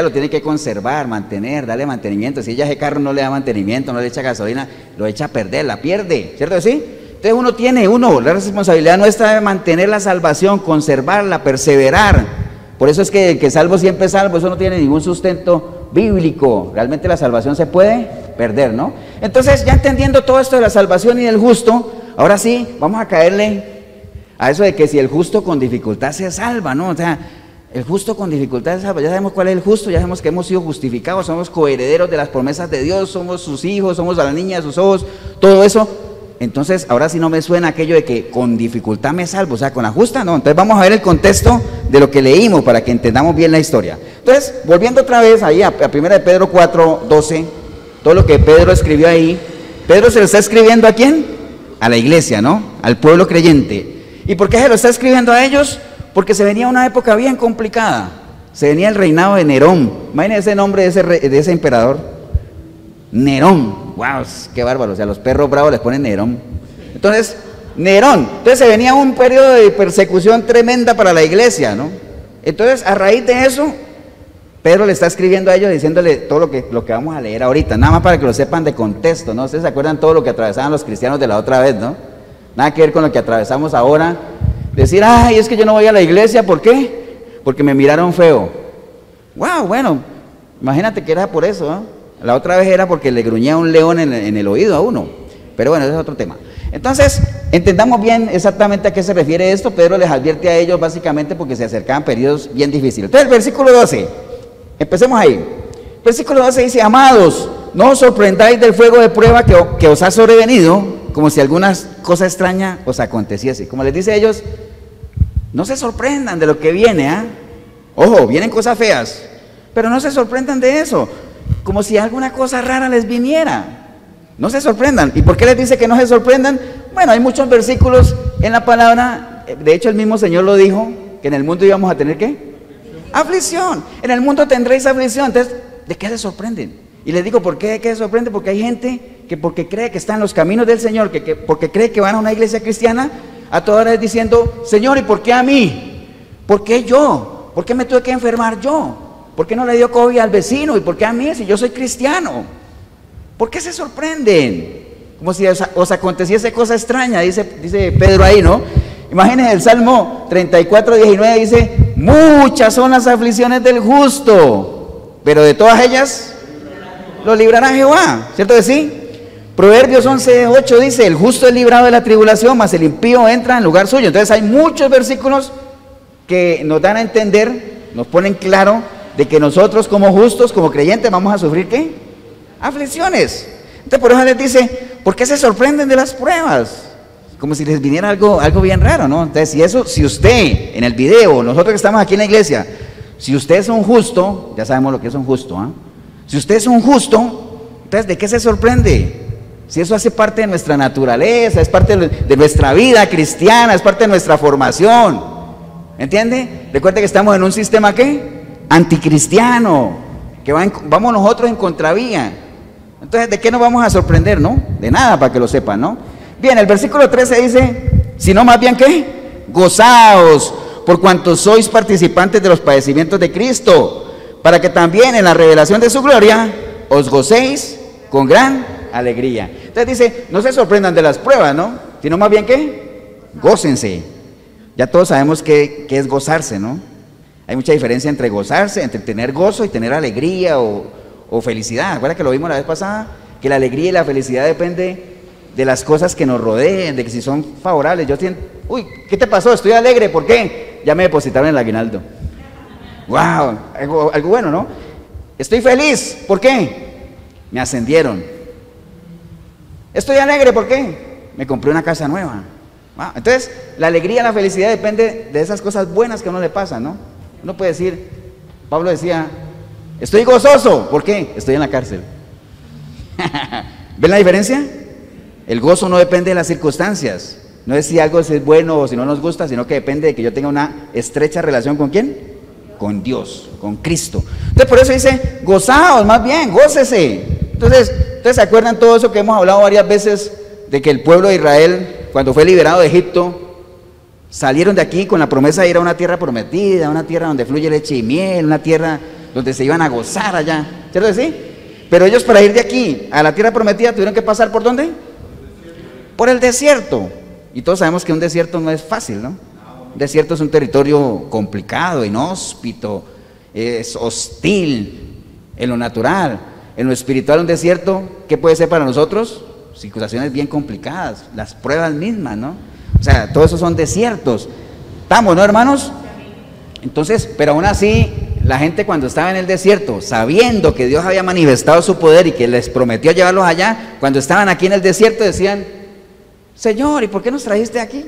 lo tiene que conservar, mantener, darle mantenimiento. Si ella ese carro no le da mantenimiento, no le echa gasolina, lo echa a perder, la pierde, ¿cierto que sí? Entonces la responsabilidad nuestra de mantener la salvación, conservarla, perseverar. Por eso es que el que salvo siempre es salvo, eso no tiene ningún sustento bíblico. Realmente la salvación se puede perder, ¿no? Entonces, ya entendiendo todo esto de la salvación y del justo, ahora sí, vamos a caerle a eso de que si el justo con dificultad se salva, ¿no? O sea, el justo con dificultad se salva. Ya sabemos cuál es el justo, ya sabemos que hemos sido justificados, somos coherederos de las promesas de Dios, somos sus hijos, somos a la niña de sus ojos, todo eso. Entonces, ahora sí no me suena aquello de que con dificultad me salvo, o sea, con la justa, no. Entonces vamos a ver el contexto de lo que leímos para que entendamos bien la historia. Entonces, volviendo otra vez ahí a 1 de Pedro 4:12, todo lo que Pedro escribió ahí, Pedro se lo está escribiendo ¿a quién? A la iglesia, ¿no? Al pueblo creyente. ¿Y por qué se lo está escribiendo a ellos? Porque se venía una época bien complicada. Se venía el reinado de Nerón. Imagínense ese nombre de ese emperador. Nerón. ¡Wow! ¡Qué bárbaro! O sea, los perros bravos les ponen Nerón. Entonces, Nerón. Entonces se venía un periodo de persecución tremenda para la iglesia, ¿no? Entonces, a raíz de eso, Pedro le está escribiendo a ellos diciéndole todo lo que vamos a leer ahorita, nada más para que lo sepan de contexto, ¿no? Ustedes se acuerdan todo lo que atravesaban los cristianos de la otra vez, ¿no? Nada que ver con lo que atravesamos ahora. Decir, ay, es que yo no voy a la iglesia, ¿por qué? Porque me miraron feo. Wow, bueno, imagínate que era por eso, ¿no? La otra vez era porque le gruñía un león en el oído a uno. Pero bueno, ese es otro tema. Entonces, entendamos bien exactamente a qué se refiere esto. Pedro les advierte a ellos básicamente porque se acercaban periodos bien difíciles. Entonces, el versículo 12, empecemos ahí. Versículo 12 dice, amados, no os sorprendáis del fuego de prueba que os ha sobrevenido, como si alguna cosa extraña os aconteciese. Como les dice a ellos, no se sorprendan de lo que viene, ¿ah? Ojo, vienen cosas feas, pero no se sorprendan de eso, como si alguna cosa rara les viniera. No se sorprendan. ¿Y por qué les dice que no se sorprendan? Bueno, hay muchos versículos en la palabra, de hecho el mismo Señor lo dijo, que en el mundo íbamos a tener ¿qué? Aflicción. En el mundo tendréis aflicción. Entonces, ¿de qué se sorprenden? Y les digo, ¿por qué de qué se sorprende? Porque hay gente que porque cree que está en los caminos del Señor, porque cree que van a una iglesia cristiana, a toda hora es diciendo, Señor, ¿y por qué a mí? ¿Por qué yo? ¿Por qué me tuve que enfermar yo? ¿Por qué no le dio COVID al vecino? ¿Y por qué a mí si yo soy cristiano? ¿Por qué se sorprenden? Como si os aconteciese cosa extraña, dice Pedro ahí, ¿no? Imagínense el Salmo 34, 19 dice, muchas son las aflicciones del justo, pero de todas ellas lo librará Jehová, ¿cierto que sí? Proverbios 11, 8 dice, el justo es librado de la tribulación, mas el impío entra en lugar suyo. Entonces hay muchos versículos que nos dan a entender, nos ponen claro de que nosotros como justos, como creyentes, vamos a sufrir ¿qué? Aflicciones. Entonces por eso les dice, ¿por qué se sorprenden de las pruebas? Como si les viniera algo bien raro, ¿no? Entonces si usted, en el video, nosotros que estamos aquí en la iglesia, si usted es un justo, ya sabemos lo que es un justo, ¿eh? Si usted es un justo, entonces ¿de qué se sorprende? Si eso hace parte de nuestra naturaleza, es parte de nuestra vida cristiana, es parte de nuestra formación, ¿entiende? Recuerde que estamos en un sistema ¿qué? Anticristiano, que vamos nosotros en contravía. Entonces, ¿de qué nos vamos a sorprender, no? De nada, para que lo sepan, ¿no? Bien, el versículo 13 dice, sino más bien ¿qué? Gozaos, por cuanto sois participantes de los padecimientos de Cristo, para que también en la revelación de su gloria os gocéis con gran alegría. Entonces dice, no se sorprendan de las pruebas, ¿no? Sino más bien ¿qué? Gócense. Ya todos sabemos qué es gozarse, ¿no? Hay mucha diferencia entre gozarse, entre tener gozo y tener alegría o felicidad. ¿Acuerdan que lo vimos la vez pasada? Que la alegría y la felicidad depende de las cosas que nos rodeen, de que si son favorables. Yo siento, uy, ¿qué te pasó? Estoy alegre, ¿por qué? Ya me depositaron el aguinaldo. Wow, algo bueno, ¿no? Estoy feliz, ¿por qué? Me ascendieron. Estoy alegre, ¿por qué? Me compré una casa nueva. Wow. Entonces, la alegría y la felicidad depende de esas cosas buenas que a uno le pasan, ¿no? Uno puede decir, Pablo decía, estoy gozoso, ¿por qué? Estoy en la cárcel. ¿Ven la diferencia? El gozo no depende de las circunstancias, no es si algo es bueno o si no nos gusta, sino que depende de que yo tenga una estrecha relación ¿con quién? Con Dios, con Cristo. Entonces por eso dice, gozaos, más bien, gócese. Entonces, ¿ustedes se acuerdan todo eso que hemos hablado varias veces de que el pueblo de Israel, cuando fue liberado de Egipto, salieron de aquí con la promesa de ir a una tierra prometida, una tierra donde fluye leche y miel, una tierra donde se iban a gozar allá, ¿cierto que sí? Pero ellos para ir de aquí a la tierra prometida tuvieron que pasar ¿por dónde? Por el desierto. Y todos sabemos que un desierto no es fácil, ¿no? Un desierto es un territorio complicado, inhóspito, es hostil en lo natural. En lo espiritual un desierto, ¿qué puede ser para nosotros? Situaciones bien complicadas, las pruebas mismas, ¿no? O sea, todos esos son desiertos. ¿Estamos, no, hermanos? Entonces, pero aún así, la gente cuando estaba en el desierto, sabiendo que Dios había manifestado su poder y que les prometió llevarlos allá, cuando estaban aquí en el desierto decían, Señor, ¿y por qué nos trajiste aquí?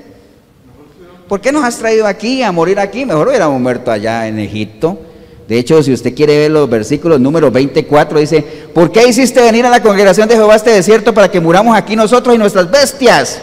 ¿Por qué nos has traído aquí a morir aquí? Mejor hubiéramos muerto allá en Egipto. De hecho, si usted quiere ver los versículos, número 24, dice, ¿por qué hiciste venir a la congregación de Jehová a este desierto para que muramos aquí nosotros y nuestras bestias?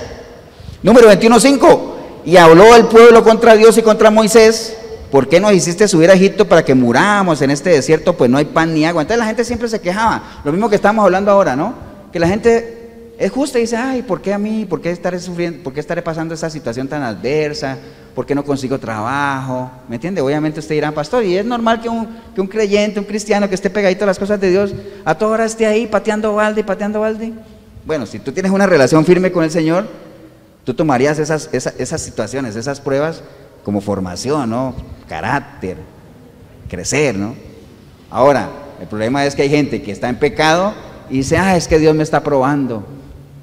Número 21:5, y habló el pueblo contra Dios y contra Moisés, ¿por qué nos hiciste subir a Egipto para que muramos en este desierto? Pues no hay pan ni agua. Entonces la gente siempre se quejaba, lo mismo que estamos hablando ahora, ¿no? Que la gente es justa y dice, ay, ¿por qué a mí? ¿Por qué estaré sufriendo? ¿Por qué estaré pasando esta situación tan adversa? ¿Por qué no consigo trabajo? ¿Me entiende? Obviamente usted dirá, pastor, y es normal que un creyente, un cristiano que esté pegadito a las cosas de Dios, a toda hora esté ahí pateando balde, pateando balde. Bueno, si tú tienes una relación firme con el Señor, tú tomarías esas situaciones, esas pruebas como formación, ¿no? Carácter, crecer, ¿no? Ahora, el problema es que hay gente que está en pecado y dice, ah, es que Dios me está probando.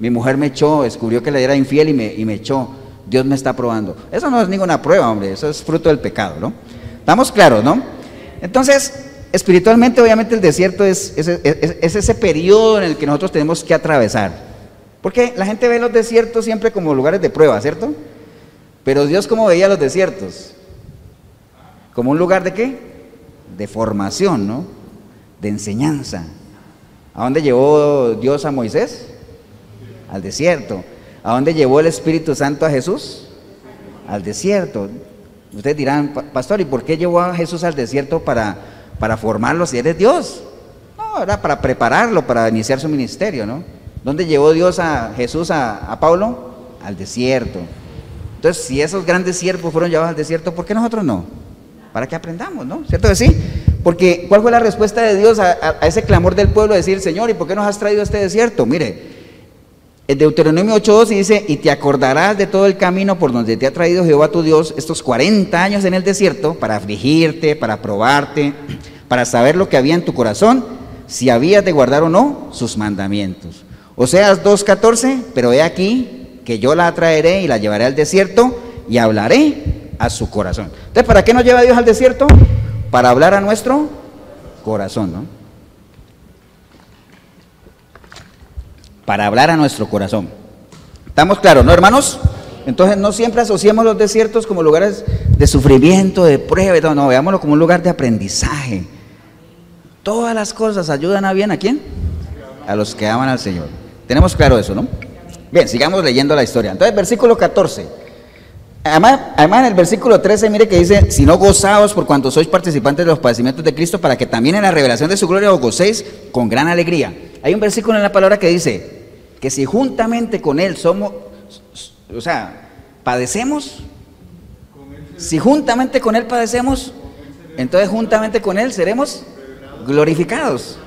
Mi mujer me echó, descubrió que le era infiel y me echó. Dios me está probando. Eso no es ninguna prueba, hombre, eso es fruto del pecado, ¿no? Estamos claros, ¿no? Entonces, espiritualmente, obviamente el desierto es ese periodo en el que nosotros tenemos que atravesar. Porque la gente ve los desiertos siempre como lugares de prueba, ¿cierto? Pero Dios, ¿cómo veía los desiertos? ¿Como un lugar de qué? De formación, ¿no? De enseñanza. ¿A dónde llevó Dios a Moisés? Al desierto. ¿A dónde llevó el Espíritu Santo a Jesús? Al desierto. Ustedes dirán, pastor, ¿y por qué llevó a Jesús al desierto para formarlo si eres Dios? No, era para prepararlo, para iniciar su ministerio, ¿no? ¿Dónde llevó Dios a Jesús a Pablo? Al desierto. Entonces, si esos grandes siervos fueron llevados al desierto, ¿por qué nosotros no? Para que aprendamos, ¿no? ¿Cierto que sí? Porque, ¿cuál fue la respuesta de Dios a ese clamor del pueblo? Decir, Señor, ¿y por qué nos has traído a este desierto? Mire, en Deuteronomio 8:2 dice, y te acordarás de todo el camino por donde te ha traído Jehová tu Dios estos 40 años en el desierto, para afligirte, para probarte, para saber lo que había en tu corazón, si habías de guardar o no sus mandamientos. Oseas 2:14, pero he aquí que yo la atraeré y la llevaré al desierto y hablaré a su corazón. Entonces, ¿para qué nos lleva Dios al desierto? Para hablar a nuestro corazón, ¿no? Para hablar a nuestro corazón. ¿Estamos claros, no, hermanos? Entonces, no siempre asociemos los desiertos como lugares de sufrimiento, de prueba, no, veámoslo como un lugar de aprendizaje. Todas las cosas ayudan a bien, ¿a quién? A los que aman al Señor. Tenemos claro eso, ¿no? Bien, sigamos leyendo la historia. Entonces, versículo 14. Además, en el versículo 13, mire que dice, si no gozaos por cuanto sois participantes de los padecimientos de Cristo, para que también en la revelación de su gloria os gocéis con gran alegría. Hay un versículo en la palabra que dice, que si juntamente con Él somos, o sea, padecemos, si juntamente con Él padecemos, entonces juntamente con Él seremos glorificados.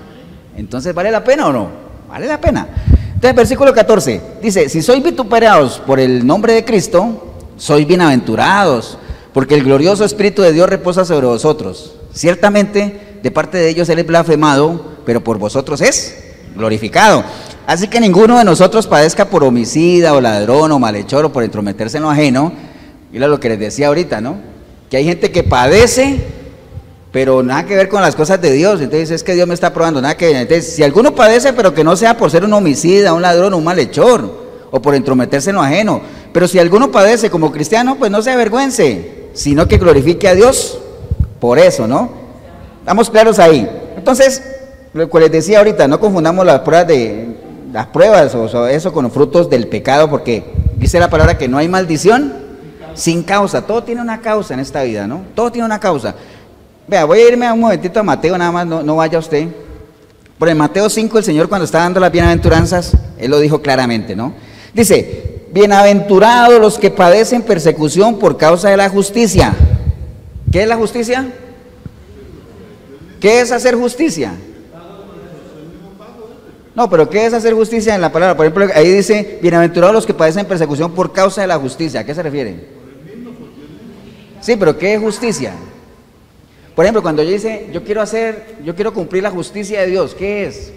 Entonces, ¿vale la pena o no? Vale la pena. Entonces, versículo 14, dice, si sois vituperados por el nombre de Cristo, sois bienaventurados, porque el glorioso Espíritu de Dios reposa sobre vosotros. Ciertamente, de parte de ellos Él es blasfemado, pero por vosotros es glorificado. Así que ninguno de nosotros padezca por homicida, o ladrón, o malhechor, o por entrometerse en lo ajeno. Mira lo que les decía ahorita, ¿no? Que hay gente que padece, pero nada que ver con las cosas de Dios. Entonces es que Dios me está probando, nada que ver. Entonces, si alguno padece, pero que no sea por ser un homicida, un ladrón, un malhechor, o por entrometerse en lo ajeno. Pero si alguno padece como cristiano, pues no se avergüence, sino que glorifique a Dios por eso, ¿no? Estamos claros ahí. Entonces, lo que les decía ahorita, no confundamos las pruebas o eso con los frutos del pecado, porque dice la palabra que no hay maldición sin causa. Todo tiene una causa en esta vida, ¿no? Todo tiene una causa. Vea, voy a irme un momentito a Mateo, nada más, no vaya usted. Por el Mateo 5, el Señor cuando está dando las bienaventuranzas, Él lo dijo claramente, ¿no? Dice, bienaventurados los que padecen persecución por causa de la justicia. ¿Qué es la justicia? ¿Qué es hacer justicia? No, pero ¿qué es hacer justicia en la palabra? Por ejemplo, ahí dice, bienaventurados los que padecen persecución por causa de la justicia. ¿A qué se refiere? Sí, pero ¿qué es justicia? Por ejemplo, cuando yo dice, yo quiero cumplir la justicia de Dios, ¿qué es?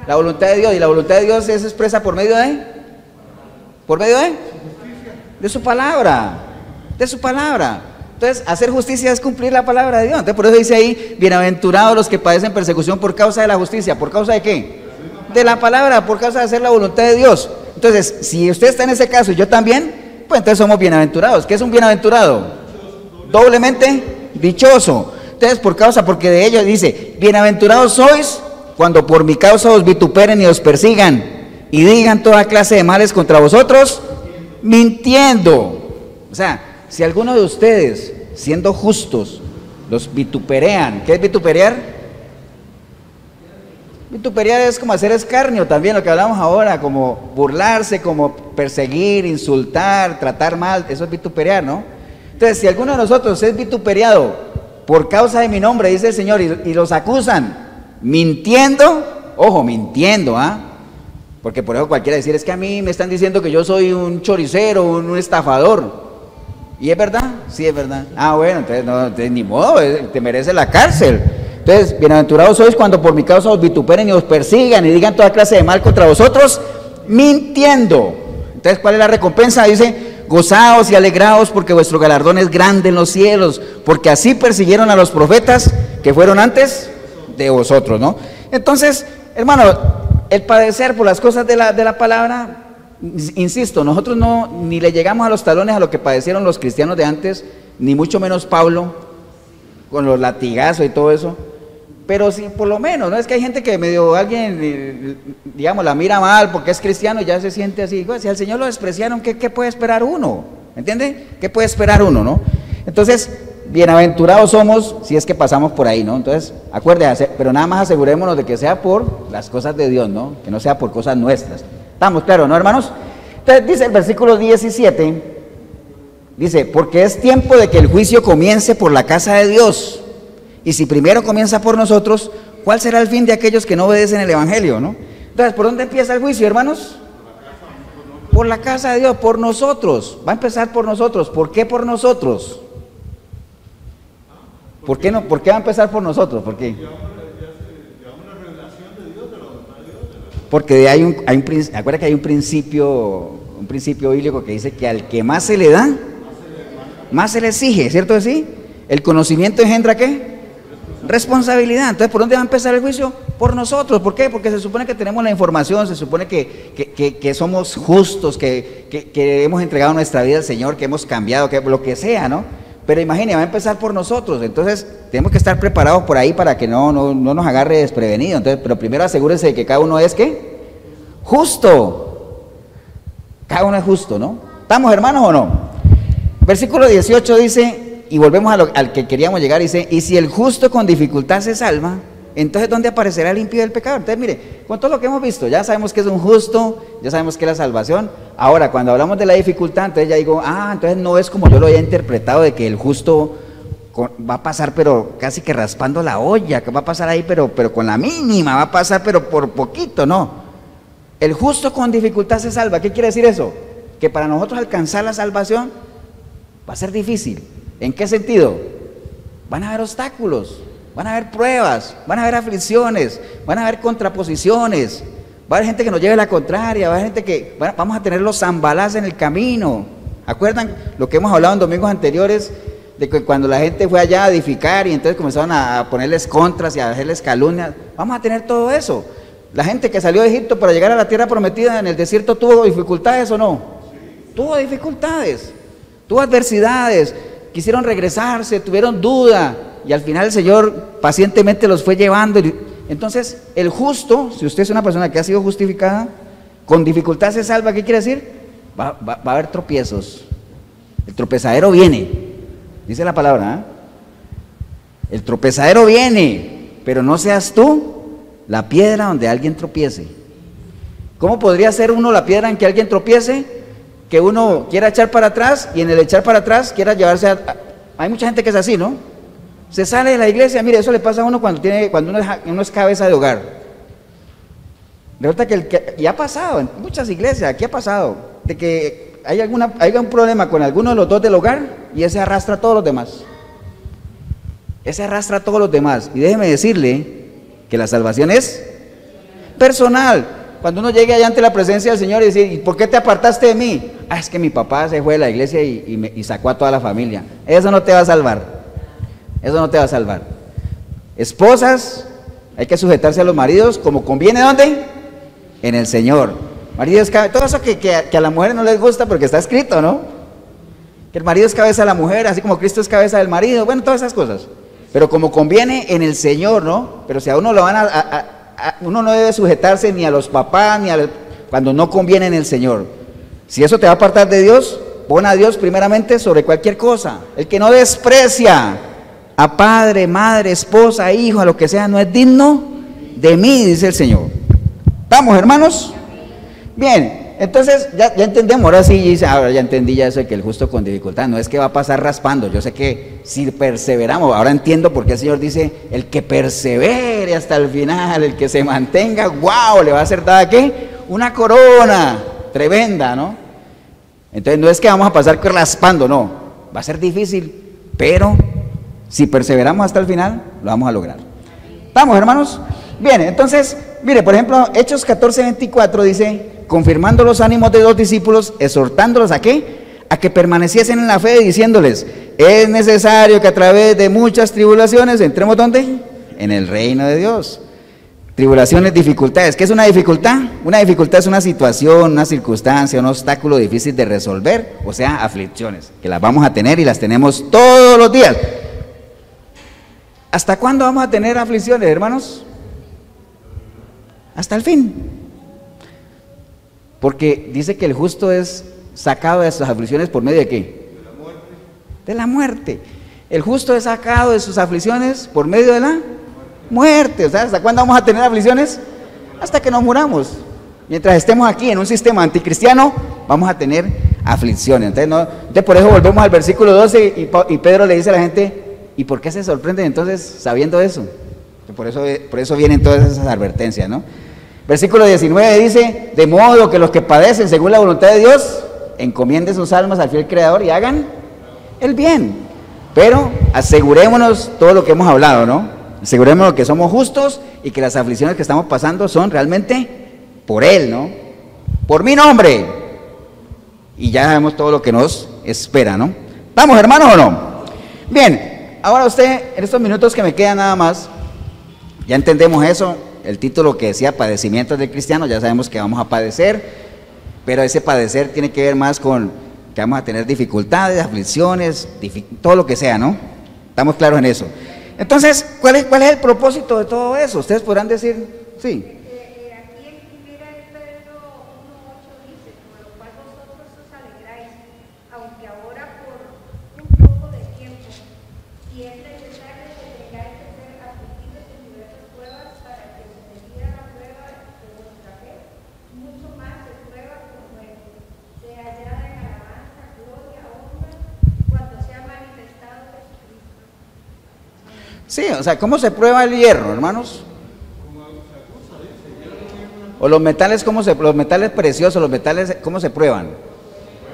La voluntad de Dios. ¿Y la voluntad de Dios es expresa por medio de? ¿Por medio de? De su palabra. De su palabra. Entonces, hacer justicia es cumplir la palabra de Dios. Entonces, por eso dice ahí, bienaventurados los que padecen persecución por causa de la justicia. ¿Por causa de qué? De la palabra, por causa de hacer la voluntad de Dios. Entonces, si usted está en ese caso y yo también, pues entonces somos bienaventurados. ¿Qué es un bienaventurado? Doblemente dichoso. Entonces, porque de ellos dice, bienaventurados sois cuando por mi causa os vituperen y os persigan y digan toda clase de males contra vosotros, mintiendo. O sea, si alguno de ustedes, siendo justos, los vituperean, ¿qué es vituperear? Vituperiar es como hacer escarnio también, lo que hablamos ahora, como burlarse, como perseguir, insultar, tratar mal, eso es vituperiar, ¿no? Entonces, si alguno de nosotros es vituperiado por causa de mi nombre, dice el Señor, y los acusan mintiendo, ojo, mintiendo, porque por eso cualquiera decir, es que a mí me están diciendo que yo soy un choricero, un estafador. ¿Y es verdad? Sí, es verdad. Bueno, entonces, no, entonces ni modo, te merece la cárcel. Entonces, bienaventurados sois cuando por mi causa os vituperen y os persigan y digan toda clase de mal contra vosotros, mintiendo. Entonces, ¿cuál es la recompensa? Dice, gozaos y alegraos porque vuestro galardón es grande en los cielos, porque así persiguieron a los profetas que fueron antes de vosotros, ¿no? Entonces, hermano, el padecer por las cosas de la palabra, insisto, nosotros ni le llegamos a los talones a lo que padecieron los cristianos de antes, ni mucho menos Pablo, con los latigazos y todo eso. Pero sí, por lo menos, ¿no? Es que hay gente que alguien, digamos, la mira mal porque es cristiano y ya se siente así. Pues, si al Señor lo despreciaron, ¿qué puede esperar uno? ¿Entiende? ¿Qué puede esperar uno, no? Entonces, bienaventurados somos si es que pasamos por ahí, ¿no? Entonces, acuérdense, pero nada más asegurémonos de que sea por las cosas de Dios, ¿no? Que no sea por cosas nuestras. ¿Estamos claros, no, hermanos? Entonces, dice el versículo 17, dice, porque es tiempo de que el juicio comience por la casa de Dios. Y si primero comienza por nosotros, ¿cuál será el fin de aquellos que no obedecen el evangelio, no? Entonces, ¿por dónde empieza el juicio, hermanos? Por la casa de Dios, por nosotros. Va a empezar por nosotros. ¿Por qué por nosotros? ¿Por qué no? ¿Por qué va a empezar por nosotros? ¿Por qué? Porque acuérdate que hay un principio bíblico que dice que al que más se le da, más se le exige, ¿cierto que sí? El conocimiento engendra ¿qué? Responsabilidad. Entonces, ¿por dónde va a empezar el juicio? Por nosotros. ¿Por qué? Porque se supone que tenemos la información, se supone que somos justos, que hemos entregado nuestra vida al Señor, que hemos cambiado, que lo que sea, ¿no? Pero imagínate, va a empezar por nosotros. Entonces, tenemos que estar preparados por ahí para que no nos agarre desprevenido. Entonces, pero primero asegúrense de que cada uno es ¿qué? Justo. Cada uno es justo, ¿no? ¿Estamos, hermanos, o no? Versículo 18 dice, y volvemos al que queríamos llegar, dice, y si el justo con dificultad se salva, entonces ¿dónde aparecerá el impío del pecado? Entonces mire, con todo lo que hemos visto, ya sabemos que es un justo, ya sabemos que es la salvación. Ahora, cuando hablamos de la dificultad, entonces ya digo, entonces no es como yo lo había interpretado, de que el justo va a pasar pero casi que raspando la olla, que va a pasar ahí pero con la mínima, va a pasar pero por poquito, no. El justo con dificultad se salva. ¿Qué quiere decir eso? Que para nosotros alcanzar la salvación va a ser difícil. ¿En qué sentido? Van a haber obstáculos, van a haber pruebas, van a haber aflicciones, van a haber contraposiciones, va a haber gente que nos lleve la contraria, va a haber gente que vamos a tener los zambalás en el camino. ¿Acuerdan lo que hemos hablado en domingos anteriores? De que cuando la gente fue allá a edificar y entonces comenzaron a ponerles contras y a hacerles calumnias, vamos a tener todo eso. La gente que salió de Egipto para llegar a la tierra prometida en el desierto, ¿tuvo dificultades o no? Tuvo dificultades, tuvo adversidades, quisieron regresarse, tuvieron duda, y al final el Señor pacientemente los fue llevando. Entonces, el justo, si usted es una persona que ha sido justificada, con dificultad se salva. ¿Qué quiere decir? Va a haber tropiezos. El tropezadero viene, dice la palabra, el tropezadero viene, pero no seas tú la piedra donde alguien tropiece. ¿Cómo podría ser uno la piedra en que alguien tropiece? Que uno quiera echar para atrás y en el echar para atrás quiera llevarse hay mucha gente que es así, ¿no? Se sale de la iglesia, mire, eso le pasa a uno cuando uno es cabeza de hogar. Resulta y ha pasado en muchas iglesias, aquí ha pasado, de que hay algún problema con alguno de los dos del hogar y ese arrastra a todos los demás. Ese arrastra a todos los demás. Y déjeme decirle que la salvación es personal. Cuando uno llegue allá ante la presencia del Señor y dice, ¿y por qué te apartaste de mí? Es que mi papá se fue de la iglesia y sacó a toda la familia. Eso no te va a salvar. Eso no te va a salvar. Esposas, hay que sujetarse a los maridos como conviene, ¿dónde? En el Señor. Maridos, todo eso que a la mujer no les gusta porque está escrito, ¿no? Que el marido es cabeza de la mujer, así como Cristo es cabeza del marido, bueno, todas esas cosas. Pero como conviene en el Señor, ¿no? Pero si a uno lo van uno no debe sujetarse ni a los papás, cuando no conviene en el Señor. Si eso te va a apartar de Dios, pon a Dios primeramente sobre cualquier cosa. El que no desprecia a padre, madre, esposa, hijo, a lo que sea, no es digno de mí, dice el Señor. ¿Estamos, hermanos? Bien, entonces ya entendemos, ahora sí, dice, ahora ya entendí ya eso de que el justo con dificultad, no es que va a pasar raspando, yo sé que si perseveramos, ahora entiendo por qué el Señor dice, el que persevere hasta el final, el que se mantenga, wow, le va a ser dada, ¿qué? Una corona tremenda, ¿no? Entonces no es que vamos a pasar raspando, no, va a ser difícil, pero si perseveramos hasta el final, lo vamos a lograr. ¿Estamos, hermanos? Bien, entonces, mire, por ejemplo, Hechos 14:24 dice, confirmando los ánimos de los discípulos, exhortándolos ¿a qué? A que permaneciesen en la fe, diciéndoles, es necesario que a través de muchas tribulaciones entremos, ¿dónde? En el reino de Dios. Tribulaciones, dificultades. ¿Qué es una dificultad? Una dificultad es una situación, una circunstancia, un obstáculo difícil de resolver, o sea, aflicciones, que las vamos a tener y las tenemos todos los días. ¿Hasta cuándo vamos a tener aflicciones, hermanos? Hasta el fin. Porque dice que el justo es sacado de sus aflicciones por medio de ¿qué? De la muerte. El justo es sacado de sus aflicciones por medio de la muerte. O sea, ¿hasta cuándo vamos a tener aflicciones? Hasta que nos muramos. Mientras estemos aquí en un sistema anticristiano, vamos a tener aflicciones. Entonces por eso volvemos al versículo 12 y Pedro le dice a la gente, ¿y por qué se sorprenden entonces sabiendo eso? Por eso vienen todas esas advertencias, ¿no? Versículo 19 dice, de modo que los que padecen según la voluntad de Dios, encomienden sus almas al fiel Creador y hagan el bien. Pero asegurémonos todo lo que hemos hablado, ¿no? Asegurémonos que somos justos y que las aflicciones que estamos pasando son realmente por Él, ¿no? Por mi nombre. Y ya sabemos todo lo que nos espera, ¿no? ¿Vamos, hermanos, o no? Bien, ahora usted, en estos minutos que me quedan nada más, ya entendemos eso. El título que decía padecimientos del cristiano, ya sabemos que vamos a padecer, pero ese padecer tiene que ver más con que vamos a tener dificultades, aflicciones, todo lo que sea, ¿no? Estamos claros en eso. Entonces, ¿cuál es el propósito de todo eso? Ustedes podrán decir, sí. Aquí en 1 Pedro 1:8 dice, por lo cual vosotros os alegráis, aunque ahora por un poco de tiempo, si es necesario que tengáis que ser afligidos en diversas pruebas para que se medida la prueba de vuestra fe, mucho más se prueba con nuestro, sea hallada en alabanza, gloria, honra, cuando sea manifestado Jesucristo. Sí, o sea, ¿cómo se prueba el hierro, hermanos? O los metales, los metales preciosos, los metales, ¿cómo se prueban?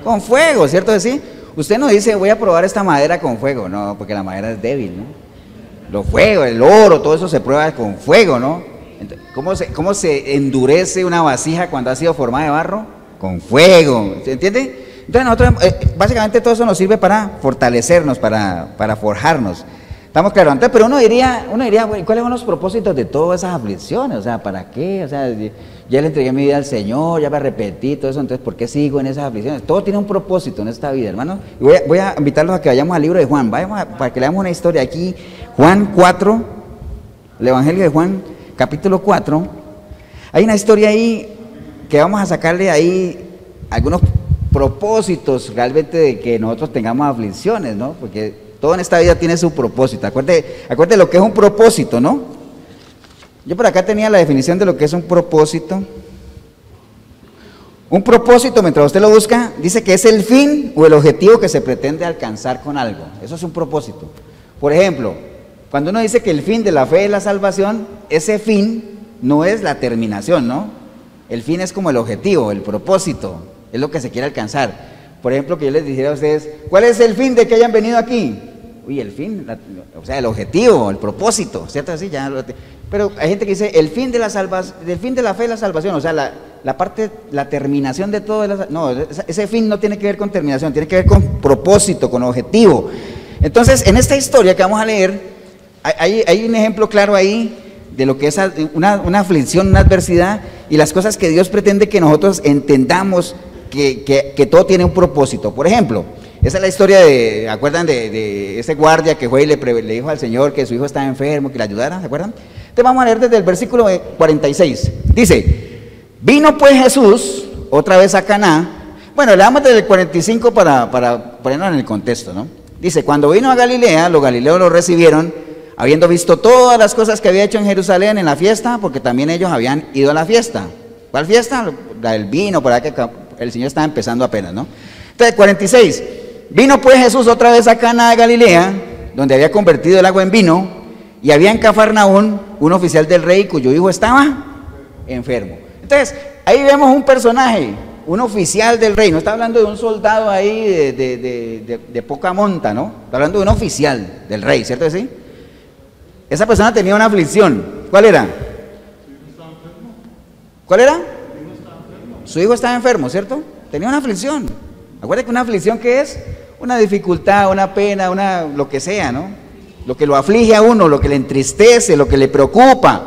Con fuego, ¿cierto que sí? Usted no dice, voy a probar esta madera con fuego, no, porque la madera es débil, ¿no? Los fuegos, el oro, todo eso se prueba con fuego, ¿no? ¿Cómo se endurece una vasija cuando ha sido formada de barro? Con fuego, ¿se entiende? Entonces nosotros, básicamente todo eso nos sirve para fortalecernos, para forjarnos. ¿Estamos claros? Entonces, pero uno diría, ¿cuáles son los propósitos de todas esas aflicciones? O sea, ¿para qué? O sea, ya le entregué mi vida al Señor, ya me arrepentí, todo eso, entonces, ¿por qué sigo en esas aflicciones? Todo tiene un propósito en esta vida, hermano. Y voy a invitarlos a que vayamos al libro de Juan, para que leamos una historia aquí, Juan 4, el Evangelio de Juan, capítulo 4. Hay una historia ahí que vamos a sacarle ahí algunos propósitos realmente de que nosotros tengamos aflicciones, ¿no? Porque todo en esta vida tiene su propósito. Acuérdate lo que es un propósito, ¿no? Yo por acá tenía la definición de lo que es un propósito. Un propósito, mientras usted lo busca, dice que es el fin o el objetivo que se pretende alcanzar con algo. Eso es un propósito. Por ejemplo, cuando uno dice que el fin de la fe es la salvación, ese fin no es la terminación, ¿no? El fin es como el objetivo, el propósito, es lo que se quiere alcanzar. Por ejemplo, que yo les dijera a ustedes, ¿cuál es el fin de que hayan venido aquí? Uy, el fin, o sea, el objetivo, el propósito, ¿cierto? Así ya pero hay gente que dice, el fin de la fe es la salvación, o sea, la terminación de todo, no, ese fin no tiene que ver con terminación, tiene que ver con propósito, con objetivo. Entonces, en esta historia que vamos a leer, hay un ejemplo claro ahí de lo que es una aflicción, una adversidad, y las cosas que Dios pretende que nosotros entendamos que todo tiene un propósito. Por ejemplo, esa es la historia ¿acuerdan de ese guardia que fue y le dijo al Señor que su hijo estaba enfermo, que le ayudara? ¿Se acuerdan? Entonces vamos a leer desde el versículo 46. Dice, vino pues Jesús otra vez a Caná. Bueno, le damos desde el 45 para ponernos en el contexto, ¿no? Dice, cuando vino a Galilea, los galileos lo recibieron habiendo visto todas las cosas que había hecho en Jerusalén en la fiesta, porque también ellos habían ido a la fiesta. ¿Cuál fiesta? La del vino, por ahí que el Señor estaba empezando apenas, ¿no? Entonces, 46. Vino pues Jesús otra vez a Cana de Galilea, donde había convertido el agua en vino, y había en Cafarnaún un oficial del rey cuyo hijo estaba enfermo. Entonces, ahí vemos un personaje, un oficial del rey, no está hablando de un soldado ahí de poca monta, ¿no? Está hablando de un oficial del rey, ¿cierto que sí? Esa persona tenía una aflicción. ¿Cuál era? ¿Cuál era? Su hijo estaba enfermo, ¿cierto? Tenía una aflicción. Acuérdate que una aflicción, ¿qué es? Una dificultad, una pena, lo que sea, ¿no? Lo que lo aflige a uno, lo que le entristece, lo que le preocupa.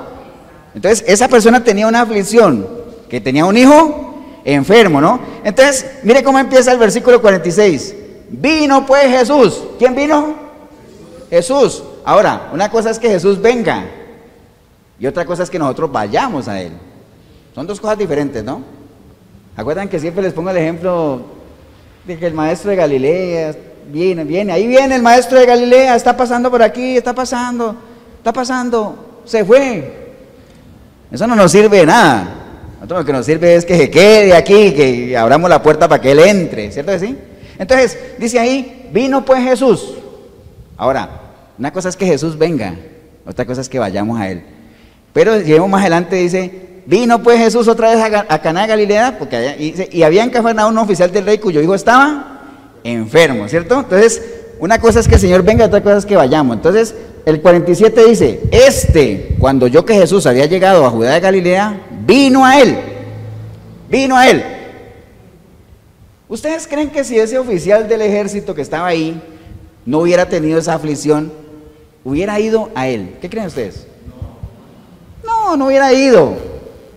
Entonces, esa persona tenía una aflicción, que tenía un hijo enfermo, ¿no? Entonces, mire cómo empieza el versículo 46. Vino pues Jesús. ¿Quién vino? Jesús. Ahora, una cosa es que Jesús venga y otra cosa es que nosotros vayamos a Él. Son dos cosas diferentes, ¿no? ¿Acuerdan que siempre les pongo el ejemplo de que el maestro de Galilea viene, ahí viene el maestro de Galilea, está pasando por aquí, está pasando, se fue? Eso no nos sirve de nada. Nosotros lo que nos sirve es que se quede aquí, que abramos la puerta para que Él entre, ¿cierto que sí? Entonces, dice ahí, vino pues Jesús. Ahora, una cosa es que Jesús venga, otra cosa es que vayamos a Él. Pero lleguemos más adelante, dice, vino pues Jesús otra vez a Caná de Galilea, porque allá, y había en Cafarnaún un oficial del rey cuyo hijo estaba enfermo, ¿cierto? Entonces, una cosa es que el Señor venga, otra cosa es que vayamos. Entonces, el 47 dice, cuando oyó que Jesús había llegado a Judea de Galilea, vino a Él. ¿Ustedes creen que si ese oficial del ejército que estaba ahí no hubiera tenido esa aflicción, hubiera ido a Él? ¿Qué creen ustedes? No hubiera ido.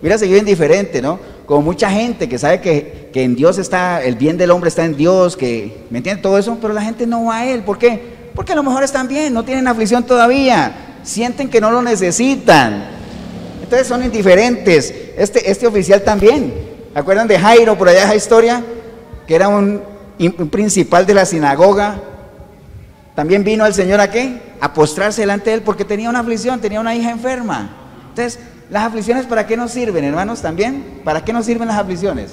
Hubiera seguido indiferente, ¿no? Como mucha gente que sabe que en Dios está, el bien del hombre está en Dios, que, ¿me entienden? Todo eso, pero la gente no va a Él. ¿Por qué? Porque a lo mejor están bien, no tienen aflicción todavía, sienten que no lo necesitan. Entonces son indiferentes. Este oficial también. ¿Acuerdan de Jairo, por allá esa historia? Que era un principal de la sinagoga. También vino el Señor ¿a qué? A postrarse delante de Él porque tenía una aflicción, tenía una hija enferma. Entonces, ¿las aflicciones para qué nos sirven, hermanos, también? ¿Para qué nos sirven las aflicciones?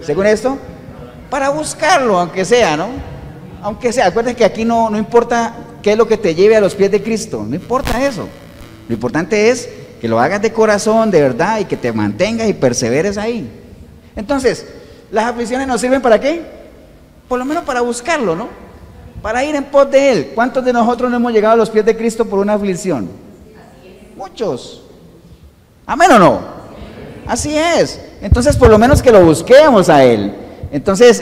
Según esto, para buscarlo, aunque sea, ¿no? Aunque sea, acuérdense que aquí no importa qué es lo que te lleve a los pies de Cristo, no importa eso. Lo importante es que lo hagas de corazón, de verdad, y que te mantengas y perseveres ahí. Entonces, ¿las aflicciones nos sirven para qué? Por lo menos para buscarlo, ¿no? Para ir en pos de Él. ¿Cuántos de nosotros no hemos llegado a los pies de Cristo por una aflicción? Muchos. ¿Amén o no? Así es. Entonces, por lo menos que lo busquemos a Él. Entonces,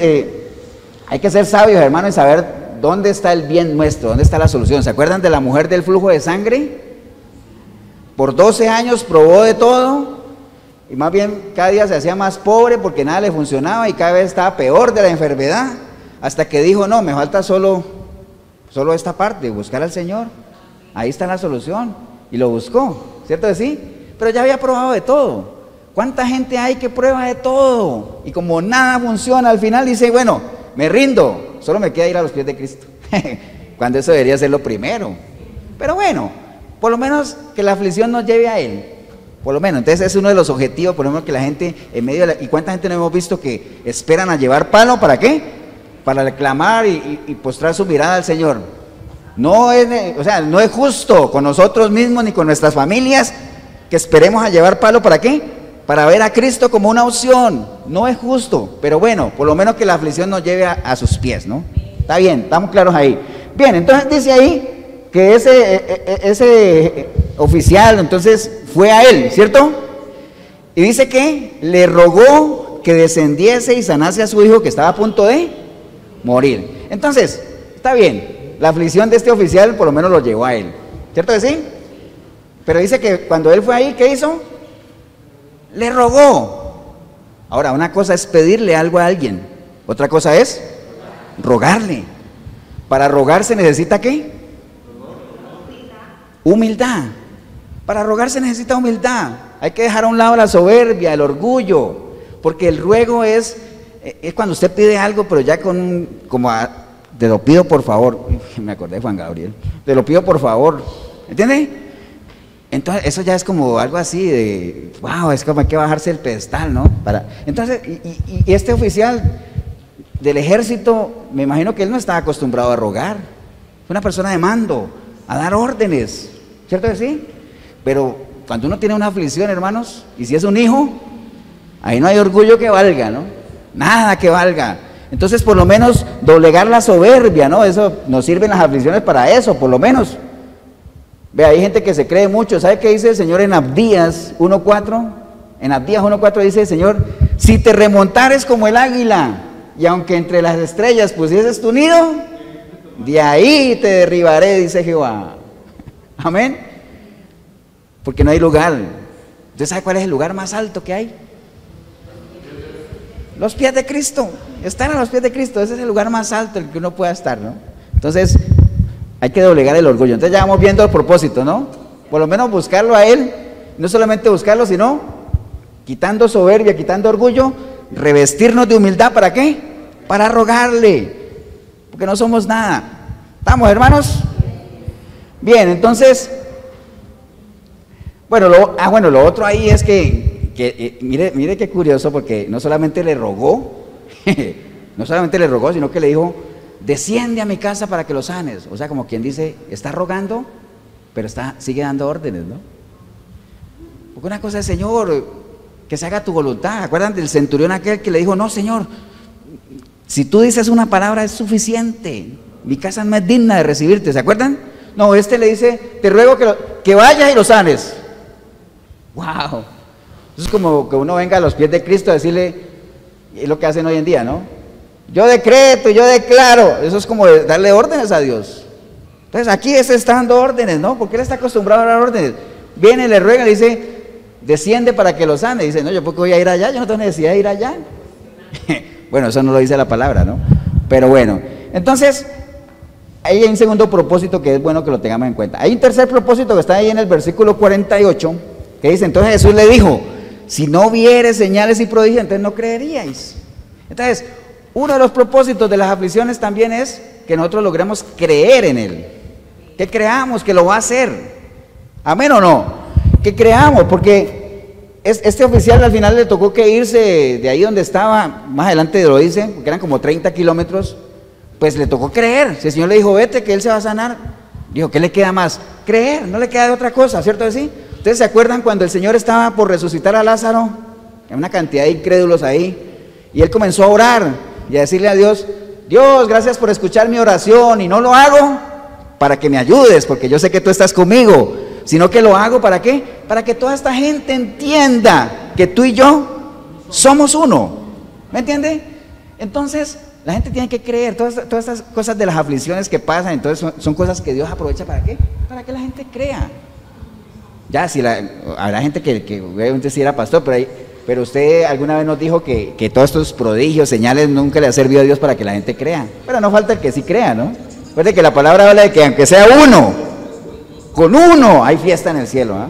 hay que ser sabios, hermanos, y saber dónde está el bien nuestro, dónde está la solución. ¿Se acuerdan de la mujer del flujo de sangre? Por 12 años probó de todo, y más bien cada día se hacía más pobre porque nada le funcionaba y cada vez estaba peor de la enfermedad, hasta que dijo, no, me falta solo esta parte, buscar al Señor. Ahí está la solución. Y lo buscó, ¿cierto que sí? Pero ya había probado de todo. ¿Cuánta gente hay que prueba de todo? Y como nada funciona, al final dice, bueno, me rindo, solo me queda ir a los pies de Cristo. Cuando eso debería ser lo primero. Pero bueno, por lo menos que la aflicción nos lleve a Él. Por lo menos, entonces es uno de los objetivos, por lo menos que la gente en medio de ¿y cuánta gente no hemos visto que esperan a llevar palo? ¿Para qué? Para reclamar y postrar su mirada al Señor. No es justo con nosotros mismos ni con nuestras familias que esperemos a llevar palo. ¿Para qué? Para ver a Cristo como una opción. No es justo, pero bueno, por lo menos que la aflicción nos lleve a sus pies, ¿no? Está bien, estamos claros ahí. Bien, entonces dice ahí que ese oficial entonces fue a él, ¿cierto? Y dice que le rogó que descendiese y sanase a su hijo que estaba a punto de morir. Entonces, está bien. La aflicción de este oficial por lo menos lo llevó a él, ¿cierto que sí? Pero dice que cuando él fue ahí, ¿qué hizo? Le rogó. Ahora, una cosa es pedirle algo a alguien, otra cosa es rogarle. Para rogar se necesita ¿qué? Humildad. Para rogar se necesita humildad. Hay que dejar a un lado la soberbia, el orgullo, porque el ruego es cuando usted pide algo, pero ya te lo pido por favor. Me acordé de Juan Gabriel. Te lo pido por favor. ¿entiende? Entonces eso ya es como algo así de, wow, es como hay que bajarse el pedestal, ¿no? Entonces, y este oficial del ejército, me imagino que él no estaba acostumbrado a rogar, fue una persona de mando, a dar órdenes, ¿cierto que sí? Pero cuando uno tiene una aflicción, hermanos, y si es un hijo, ahí no hay orgullo que valga, ¿no? Nada que valga. Entonces, por lo menos, doblegar la soberbia, ¿no? Eso nos sirven las aflicciones para eso, por lo menos. Ve, hay gente que se cree mucho. ¿Sabe qué dice el Señor en Abdías 1:4? En Abdías 1:4 dice el Señor: si te remontares como el águila, y aunque entre las estrellas pusieses tu nido, de ahí te derribaré, dice Jehová. Amén. Porque no hay lugar. ¿Usted sabe cuál es el lugar más alto que hay? Los pies de Cristo. Estar a los pies de Cristo, ese es el lugar más alto en el que uno pueda estar, ¿no? Entonces, hay que doblegar el orgullo. Entonces ya vamos viendo el propósito, ¿no? Por lo menos buscarlo a Él, no solamente buscarlo, sino quitando soberbia, quitando orgullo, revestirnos de humildad, ¿para qué? Para rogarle, porque no somos nada. ¿Estamos, hermanos? Bien, entonces, bueno, lo otro ahí es que mire qué curioso, porque no solamente le rogó, sino que le dijo: desciende a mi casa para que lo sanes. O sea, como quien dice, está rogando, pero sigue dando órdenes, ¿no? Porque una cosa es: Señor, que se haga tu voluntad. ¿Acuerdan del centurión aquel que le dijo: no, Señor, si tú dices una palabra es suficiente, mi casa no es digna de recibirte? ¿Se acuerdan? No, este le dice: te ruego que vayas y lo sanes. ¡Wow! Eso es como que uno venga a los pies de Cristo a decirle, es lo que hacen hoy en día, ¿no? Yo decreto, yo declaro. Eso es como darle órdenes a Dios. Entonces aquí ese está dando órdenes, ¿no? Porque él está acostumbrado a dar órdenes. Viene, le ruega, le dice: desciende para que lo sane. Dice: no, yo porque voy a ir allá, yo no tengo necesidad de ir allá. Bueno, eso no lo dice la palabra, ¿no? Pero bueno, entonces ahí hay un segundo propósito que es bueno que lo tengamos en cuenta. Hay un tercer propósito que está ahí en el versículo 48, que dice: entonces Jesús le dijo: si no vieres señales y prodigios, entonces no creeríais. Entonces, uno de los propósitos de las aflicciones también es que nosotros logremos creer en Él, que creamos que lo va a hacer. ¿Amén o no? Que creamos, porque este oficial al final le tocó que irse de ahí donde estaba, más adelante lo dice, porque eran como 30 kilómetros, pues le tocó creer. Si el Señor le dijo: vete, que Él se va a sanar, dijo: ¿qué le queda más? Creer, no le queda de otra cosa, ¿cierto que sí? ¿Ustedes se acuerdan cuando el Señor estaba por resucitar a Lázaro? Hay una cantidad de incrédulos ahí, y Él comenzó a orar y a decirle a Dios: Dios, gracias por escuchar mi oración, y no lo hago para que me ayudes, porque yo sé que tú estás conmigo, sino que lo hago ¿para qué? Para que toda esta gente entienda que tú y yo somos uno. ¿Me entiende? Entonces, la gente tiene que creer. Todas estas cosas de las aflicciones que pasan, entonces son cosas que Dios aprovecha ¿para qué? Para que la gente crea. Ya, si habrá gente que obviamente sí era pastor, pero usted alguna vez nos dijo que todos estos prodigios, señales, nunca le ha servido a Dios para que la gente crea. Pero no falta el que sí crea, ¿no? Recuerde que la palabra habla de que aunque sea uno, con uno hay fiesta en el cielo, ¿eh?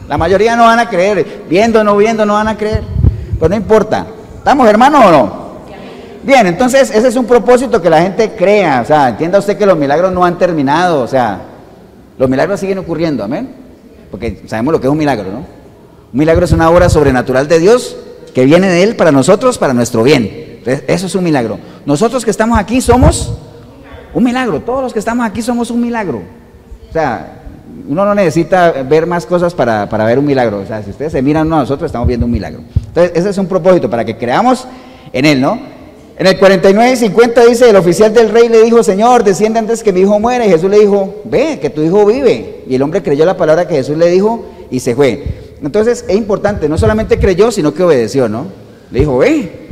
La mayoría no van a creer, viendo o no viendo no van a creer, pero no importa. ¿Estamos, hermanos, o no? Bien, entonces ese es un propósito, que la gente crea. O sea, entienda usted que los milagros no han terminado, o sea, los milagros siguen ocurriendo, amén, porque sabemos lo que es un milagro, ¿no? Un milagro es una obra sobrenatural de Dios que viene de Él para nosotros, para nuestro bien. Entonces, eso es un milagro. Nosotros que estamos aquí somos un milagro, todos los que estamos aquí somos un milagro. O sea, uno no necesita ver más cosas para ver un milagro. O sea, si ustedes se miran uno a nosotros, estamos viendo un milagro. Entonces, ese es un propósito, para que creamos en Él, ¿no? En el 49 y 50 dice: el oficial del rey le dijo: Señor, desciende antes que mi hijo muera. Y Jesús le dijo: ve, que tu hijo vive. Y el hombre creyó la palabra que Jesús le dijo y se fue. Entonces es importante, no solamente creyó, sino que obedeció, ¿no? Le dijo: ve,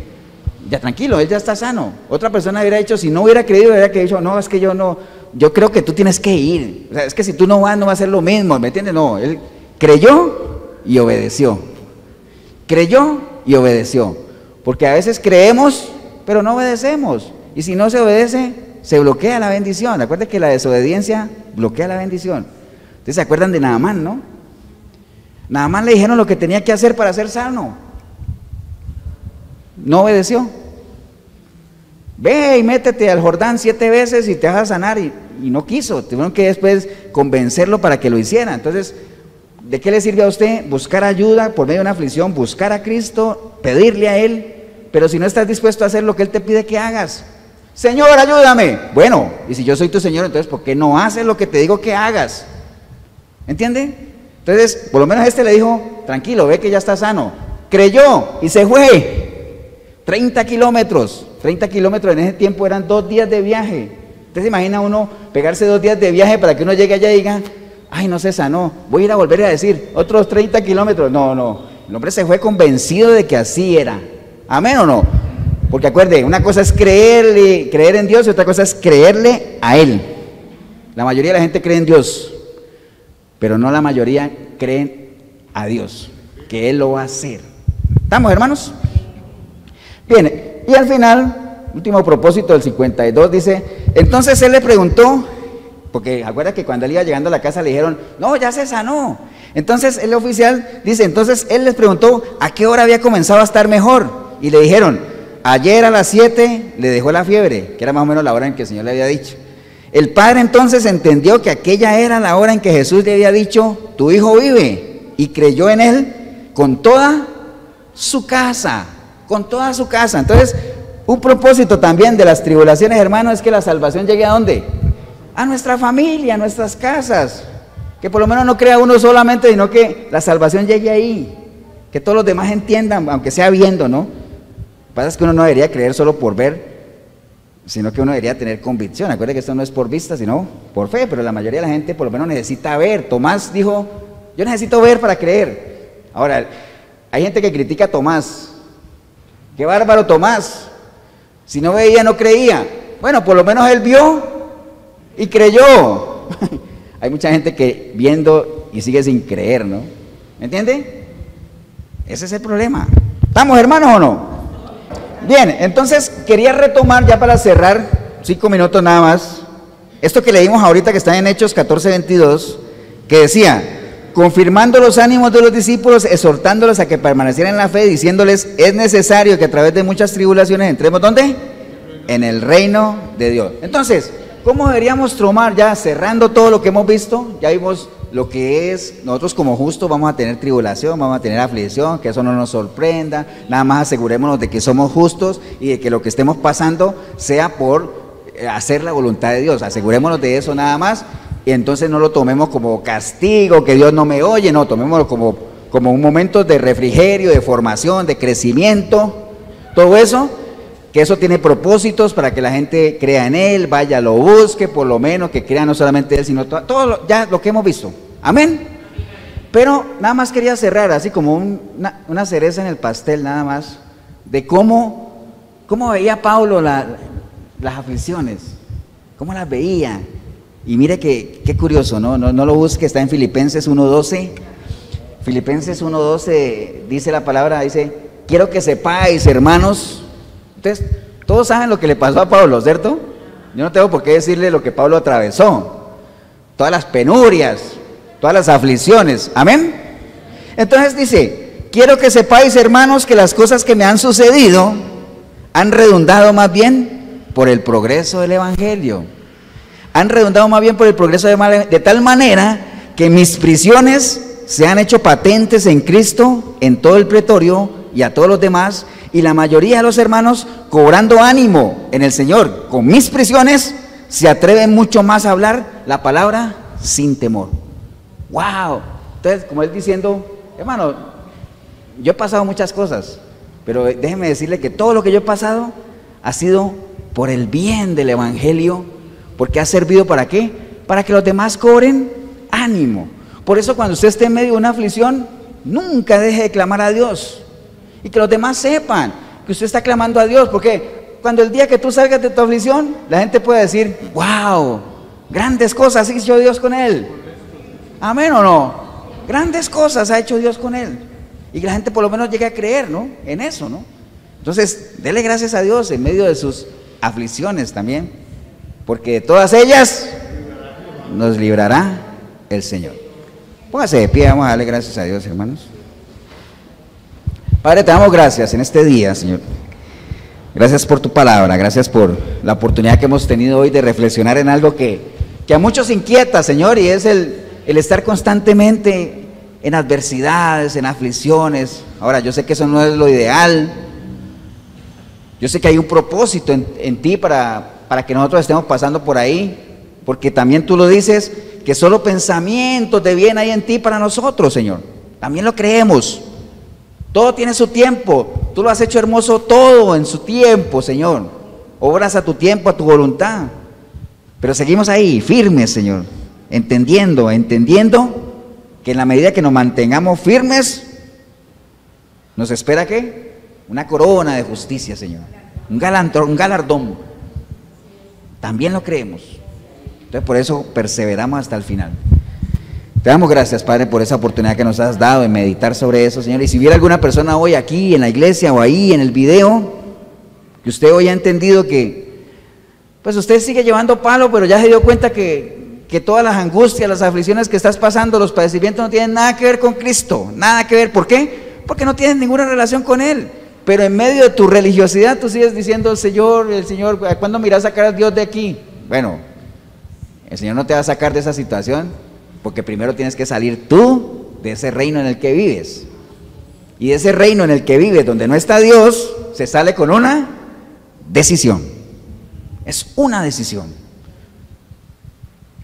ya tranquilo, él ya está sano. Otra persona hubiera dicho, si no hubiera creído, hubiera dicho: no, es que yo no, yo creo que tú tienes que ir. O sea, es que si tú no vas, no va a ser lo mismo, ¿me entiendes? No, él creyó y obedeció. Creyó y obedeció. Porque a veces creemos, pero no obedecemos. Y si no se obedece, se bloquea la bendición. Acuérdense que la desobediencia bloquea la bendición. Ustedes se acuerdan de Naamán, ¿no? Naamán le dijeron lo que tenía que hacer para ser sano. No obedeció. Ve y métete al Jordán 7 veces y te vas a sanar. Y y no quiso, tuvieron que después convencerlo para que lo hiciera. Entonces, ¿de qué le sirve a usted buscar ayuda por medio de una aflicción, buscar a Cristo, pedirle a Él, pero si no estás dispuesto a hacer lo que Él te pide que hagas? Señor, ayúdame. Bueno, y si yo soy tu Señor, entonces ¿por qué no haces lo que te digo que hagas? ¿Entiende? Entonces, por lo menos este le dijo, tranquilo, ve que ya está sano. Creyó y se fue. 30 kilómetros en ese tiempo eran 2 días de viaje. Usted se imagina uno pegarse 2 días de viaje para que uno llegue allá y diga, ay, no se sanó, voy a ir a volver a decir, otros 30 kilómetros. No, el hombre se fue convencido de que así era. ¿Amén o no? Porque acuerde, una cosa es creer en Dios y otra cosa es creerle a Él. La mayoría de la gente cree en Dios, pero no la mayoría creen a Dios, que Él lo va a hacer. ¿Estamos, hermanos? Bien, y al final, último propósito del 52, dice, entonces Él le preguntó, porque acuerda que cuando Él iba llegando a la casa le dijeron, no, ya se sanó. Entonces el oficial dice, entonces Él les preguntó a qué hora había comenzado a estar mejor, y le dijeron, ayer a las 7 le dejó la fiebre, que era más o menos la hora en que el Señor le había dicho. El padre entonces entendió que aquella era la hora en que Jesús le había dicho, tu hijo vive, y creyó en Él con toda su casa, Entonces, un propósito también de las tribulaciones, hermanos, es que la salvación llegue ¿a dónde? A nuestra familia, a nuestras casas, que por lo menos no crea uno solamente, sino que la salvación llegue ahí, que todos los demás entiendan, aunque sea viendo, ¿no? Lo que pasa es que uno no debería creer solo por ver, sino que uno debería tener convicción. Acuérdense que esto no es por vista, sino por fe, pero la mayoría de la gente por lo menos necesita ver. Tomás dijo, yo necesito ver para creer. Ahora, hay gente que critica a Tomás. ¡Qué bárbaro Tomás! Si no veía, no creía. Bueno, por lo menos él vio y creyó. Hay mucha gente que viendo y sigue sin creer, ¿no? ¿Me entiende? Ese es el problema. ¿Estamos, hermanos, o no? Bien, entonces quería retomar ya para cerrar, 5 minutos nada más, esto que leímos ahorita que está en Hechos 14:22, que decía, confirmando los ánimos de los discípulos, exhortándolos a que permanecieran en la fe, diciéndoles, es necesario que a través de muchas tribulaciones entremos, ¿dónde? En el reino de Dios. Entonces, ¿cómo deberíamos tomar ya, cerrando todo lo que hemos visto? Ya vimos lo que es, nosotros como justos vamos a tener tribulación, vamos a tener aflicción, que eso no nos sorprenda, nada más asegurémonos de que somos justos y de que lo que estemos pasando sea por hacer la voluntad de Dios, asegurémonos de eso nada más, y entonces no lo tomemos como castigo, que Dios no me oye, no, tomémoslo como un momento de refrigerio, de formación, de crecimiento, todo eso, que eso tiene propósitos para que la gente crea en Él, vaya, lo busque, por lo menos que crea no solamente Él, sino todo ya lo que hemos visto. Amén. Pero nada más quería cerrar, así como una cereza en el pastel, nada más, de cómo veía Pablo las aflicciones, cómo las veía. Y mire qué curioso, no lo busque, está en Filipenses 1:12. Filipenses 1:12 dice la palabra, dice, quiero que sepáis, hermanos. Entonces, todos saben lo que le pasó a Pablo, ¿cierto? Yo no tengo por qué decirle lo que Pablo atravesó, todas las penurias, todas las aflicciones, ¿amén? Entonces dice, quiero que sepáis, hermanos, que las cosas que me han sucedido han redundado más bien por el progreso del Evangelio. Han redundado más bien por el progreso de tal manera que mis prisiones se han hecho patentes en Cristo, en todo el pretorio y a todos los demás, y la mayoría de los hermanos, cobrando ánimo en el Señor con mis prisiones, se atreven mucho más a hablar la palabra sin temor. ¡Wow! Entonces, como él diciendo, hermano, yo he pasado muchas cosas, pero déjeme decirle que todo lo que yo he pasado ha sido por el bien del Evangelio, porque ha servido ¿para qué? Para que los demás cobren ánimo. Por eso cuando usted esté en medio de una aflicción, nunca deje de clamar a Dios. Y que los demás sepan que usted está clamando a Dios, porque cuando el día que tú salgas de tu aflicción, la gente puede decir, wow, grandes cosas hizo Dios con él. ¿Amén o no? Grandes cosas ha hecho Dios con él. Y que la gente por lo menos llegue a creer, ¿no? En eso, ¿no? Entonces, dele gracias a Dios en medio de sus aflicciones también, porque de todas ellas nos librará el Señor. Póngase de pie, vamos a darle gracias a Dios, hermanos. Padre, te damos gracias en este día, Señor. Gracias por tu palabra, gracias por la oportunidad que hemos tenido hoy de reflexionar en algo que que a muchos inquieta, Señor, y es el estar constantemente en adversidades, en aflicciones. Ahora, yo sé que eso no es lo ideal. Yo sé que hay un propósito en ti para que nosotros estemos pasando por ahí, porque también tú lo dices, que solo pensamientos de bien hay en ti para nosotros, Señor. También lo creemos. Todo tiene su tiempo. Tú lo has hecho hermoso todo en su tiempo, Señor. Obras a tu tiempo, a tu voluntad. Pero seguimos ahí, firmes, Señor, entendiendo que en la medida que nos mantengamos firmes, nos espera ¿qué? Una corona de justicia, Señor, un galardón. También lo creemos. Entonces por eso perseveramos hasta el final. Te damos gracias, Padre, por esa oportunidad que nos has dado de meditar sobre eso, Señor. Y si hubiera alguna persona hoy aquí en la iglesia o ahí en el video, que usted hoy ha entendido que pues usted sigue llevando palo, pero ya se dio cuenta que todas las angustias, las aflicciones que estás pasando, los padecimientos no tienen nada que ver con Cristo, nada que ver. ¿Por qué? Porque no tienes ninguna relación con Él. Pero en medio de tu religiosidad tú sigues diciendo, el Señor, ¿cuándo me irá a sacar a Dios de aquí? Bueno, el Señor no te va a sacar de esa situación, porque primero tienes que salir tú de ese reino en el que vives. Y de ese reino en el que vives, donde no está Dios, se sale con una decisión. Es una decisión.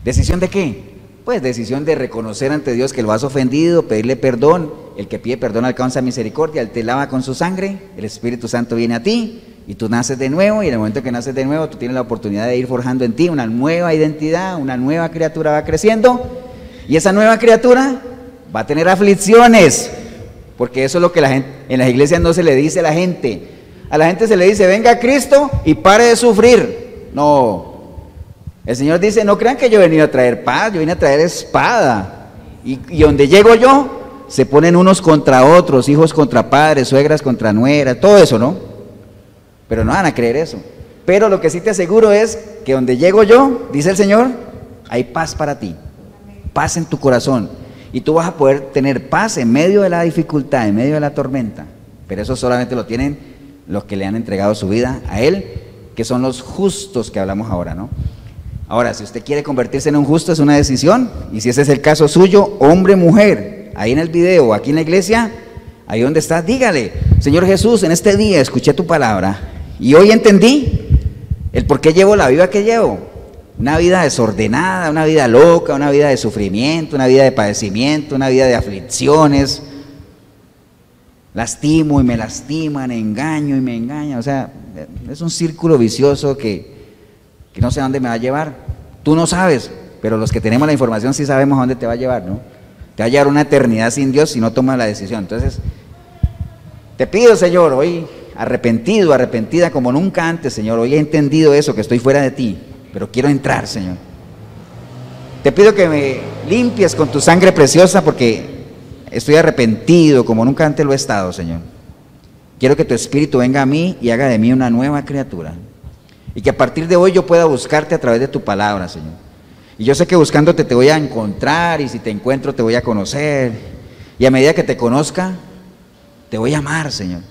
¿Decisión de qué? Pues decisión de reconocer ante Dios que lo has ofendido, pedirle perdón. El que pide perdón alcanza misericordia, Él te lava con su sangre, el Espíritu Santo viene a ti y tú naces de nuevo, y en el momento que naces de nuevo tú tienes la oportunidad de ir forjando en ti una nueva identidad, una nueva criatura va creciendo, y esa nueva criatura va a tener aflicciones, porque eso es lo que en las iglesias no se le dice a la gente. A la gente se le dice, venga a Cristo y pare de sufrir. No, el Señor dice, no crean que yo he venido a traer paz, yo vine a traer espada. Y donde llego yo, se ponen unos contra otros, hijos contra padres, suegras contra nueras, todo eso, ¿no? Pero no van a creer eso. Pero lo que sí te aseguro es que donde llego yo, dice el Señor, hay paz para ti, paz en tu corazón. Y tú vas a poder tener paz en medio de la dificultad, en medio de la tormenta. Pero eso solamente lo tienen los que le han entregado su vida a Él, que son los justos que hablamos ahora, ¿no? Ahora, si usted quiere convertirse en un justo, es una decisión, y si ese es el caso suyo, hombre, mujer, ahí en el video, aquí en la iglesia, ahí donde está, dígale, Señor Jesús, en este día escuché tu palabra, y hoy entendí el por qué llevo la vida que llevo, una vida desordenada, una vida loca, una vida de sufrimiento, una vida de padecimiento, una vida de aflicciones, lastimo y me lastiman, engaño y me engañan, o sea, es un círculo vicioso que no sé a dónde me va a llevar. Tú no sabes, pero los que tenemos la información sí sabemos a dónde te va a llevar, ¿no? Te va a llevar una eternidad sin Dios si no tomas la decisión. Entonces, te pido, Señor, hoy arrepentido, arrepentida como nunca antes, Señor, hoy he entendido eso, que estoy fuera de ti, pero quiero entrar, Señor. Te pido que me limpies con tu sangre preciosa, porque estoy arrepentido como nunca antes lo he estado, Señor. Quiero que tu Espíritu venga a mí y haga de mí una nueva criatura. Y que a partir de hoy yo pueda buscarte a través de tu palabra, Señor. Y yo sé que buscándote te voy a encontrar, y si te encuentro te voy a conocer. Y a medida que te conozca, te voy a amar, Señor.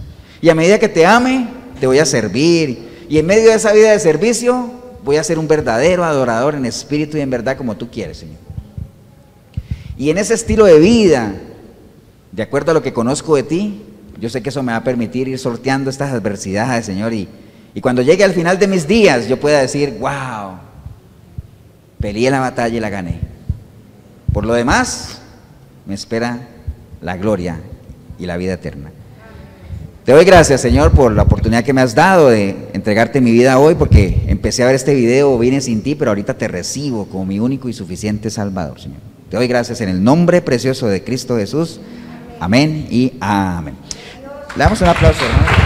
Y a medida que te ame, te voy a servir. Y en medio de esa vida de servicio, voy a ser un verdadero adorador en espíritu y en verdad como tú quieres, Señor. Y en ese estilo de vida, de acuerdo a lo que conozco de ti, yo sé que eso me va a permitir ir sorteando estas adversidades, Señor, y cuando llegue al final de mis días, yo pueda decir, wow, peleé la batalla y la gané. Por lo demás, me espera la gloria y la vida eterna. Te doy gracias, Señor, por la oportunidad que me has dado de entregarte mi vida hoy, porque empecé a ver este video, vine sin ti, pero ahorita te recibo como mi único y suficiente Salvador, Señor. Te doy gracias en el nombre precioso de Cristo Jesús. Amén y amén. Le damos un aplauso, hermano.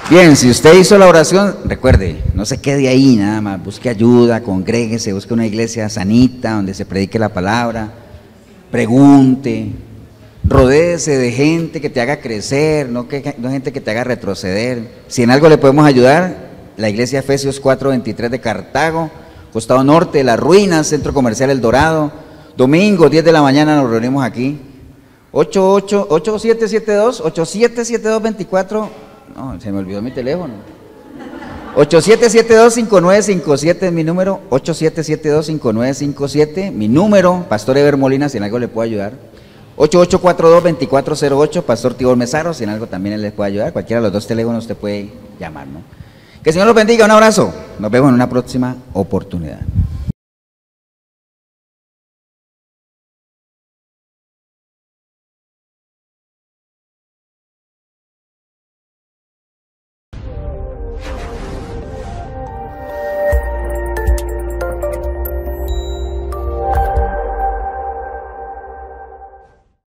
Bien, si usted hizo la oración, recuerde, no se quede ahí nada más, busque ayuda, congréguese, busque una iglesia sanita donde se predique la palabra, pregunte, rodéese de gente que te haga crecer, no gente que te haga retroceder. Si en algo le podemos ayudar, la iglesia Efesios 4:23 de Cartago, costado norte de las ruinas, centro comercial El Dorado. Domingo, 10 de la mañana nos reunimos aquí. 8772-24. No, se me olvidó mi teléfono. 8772-5957 es mi número. 8772-5957, mi número. Pastor Eber Molina, si en algo le puedo ayudar. 8842-2408, Pastor Tibor Mesaro, si en algo también él les puede ayudar. Cualquiera de los dos teléfonos usted puede llamar, ¿no? Que el Señor los bendiga, un abrazo. Nos vemos en una próxima oportunidad.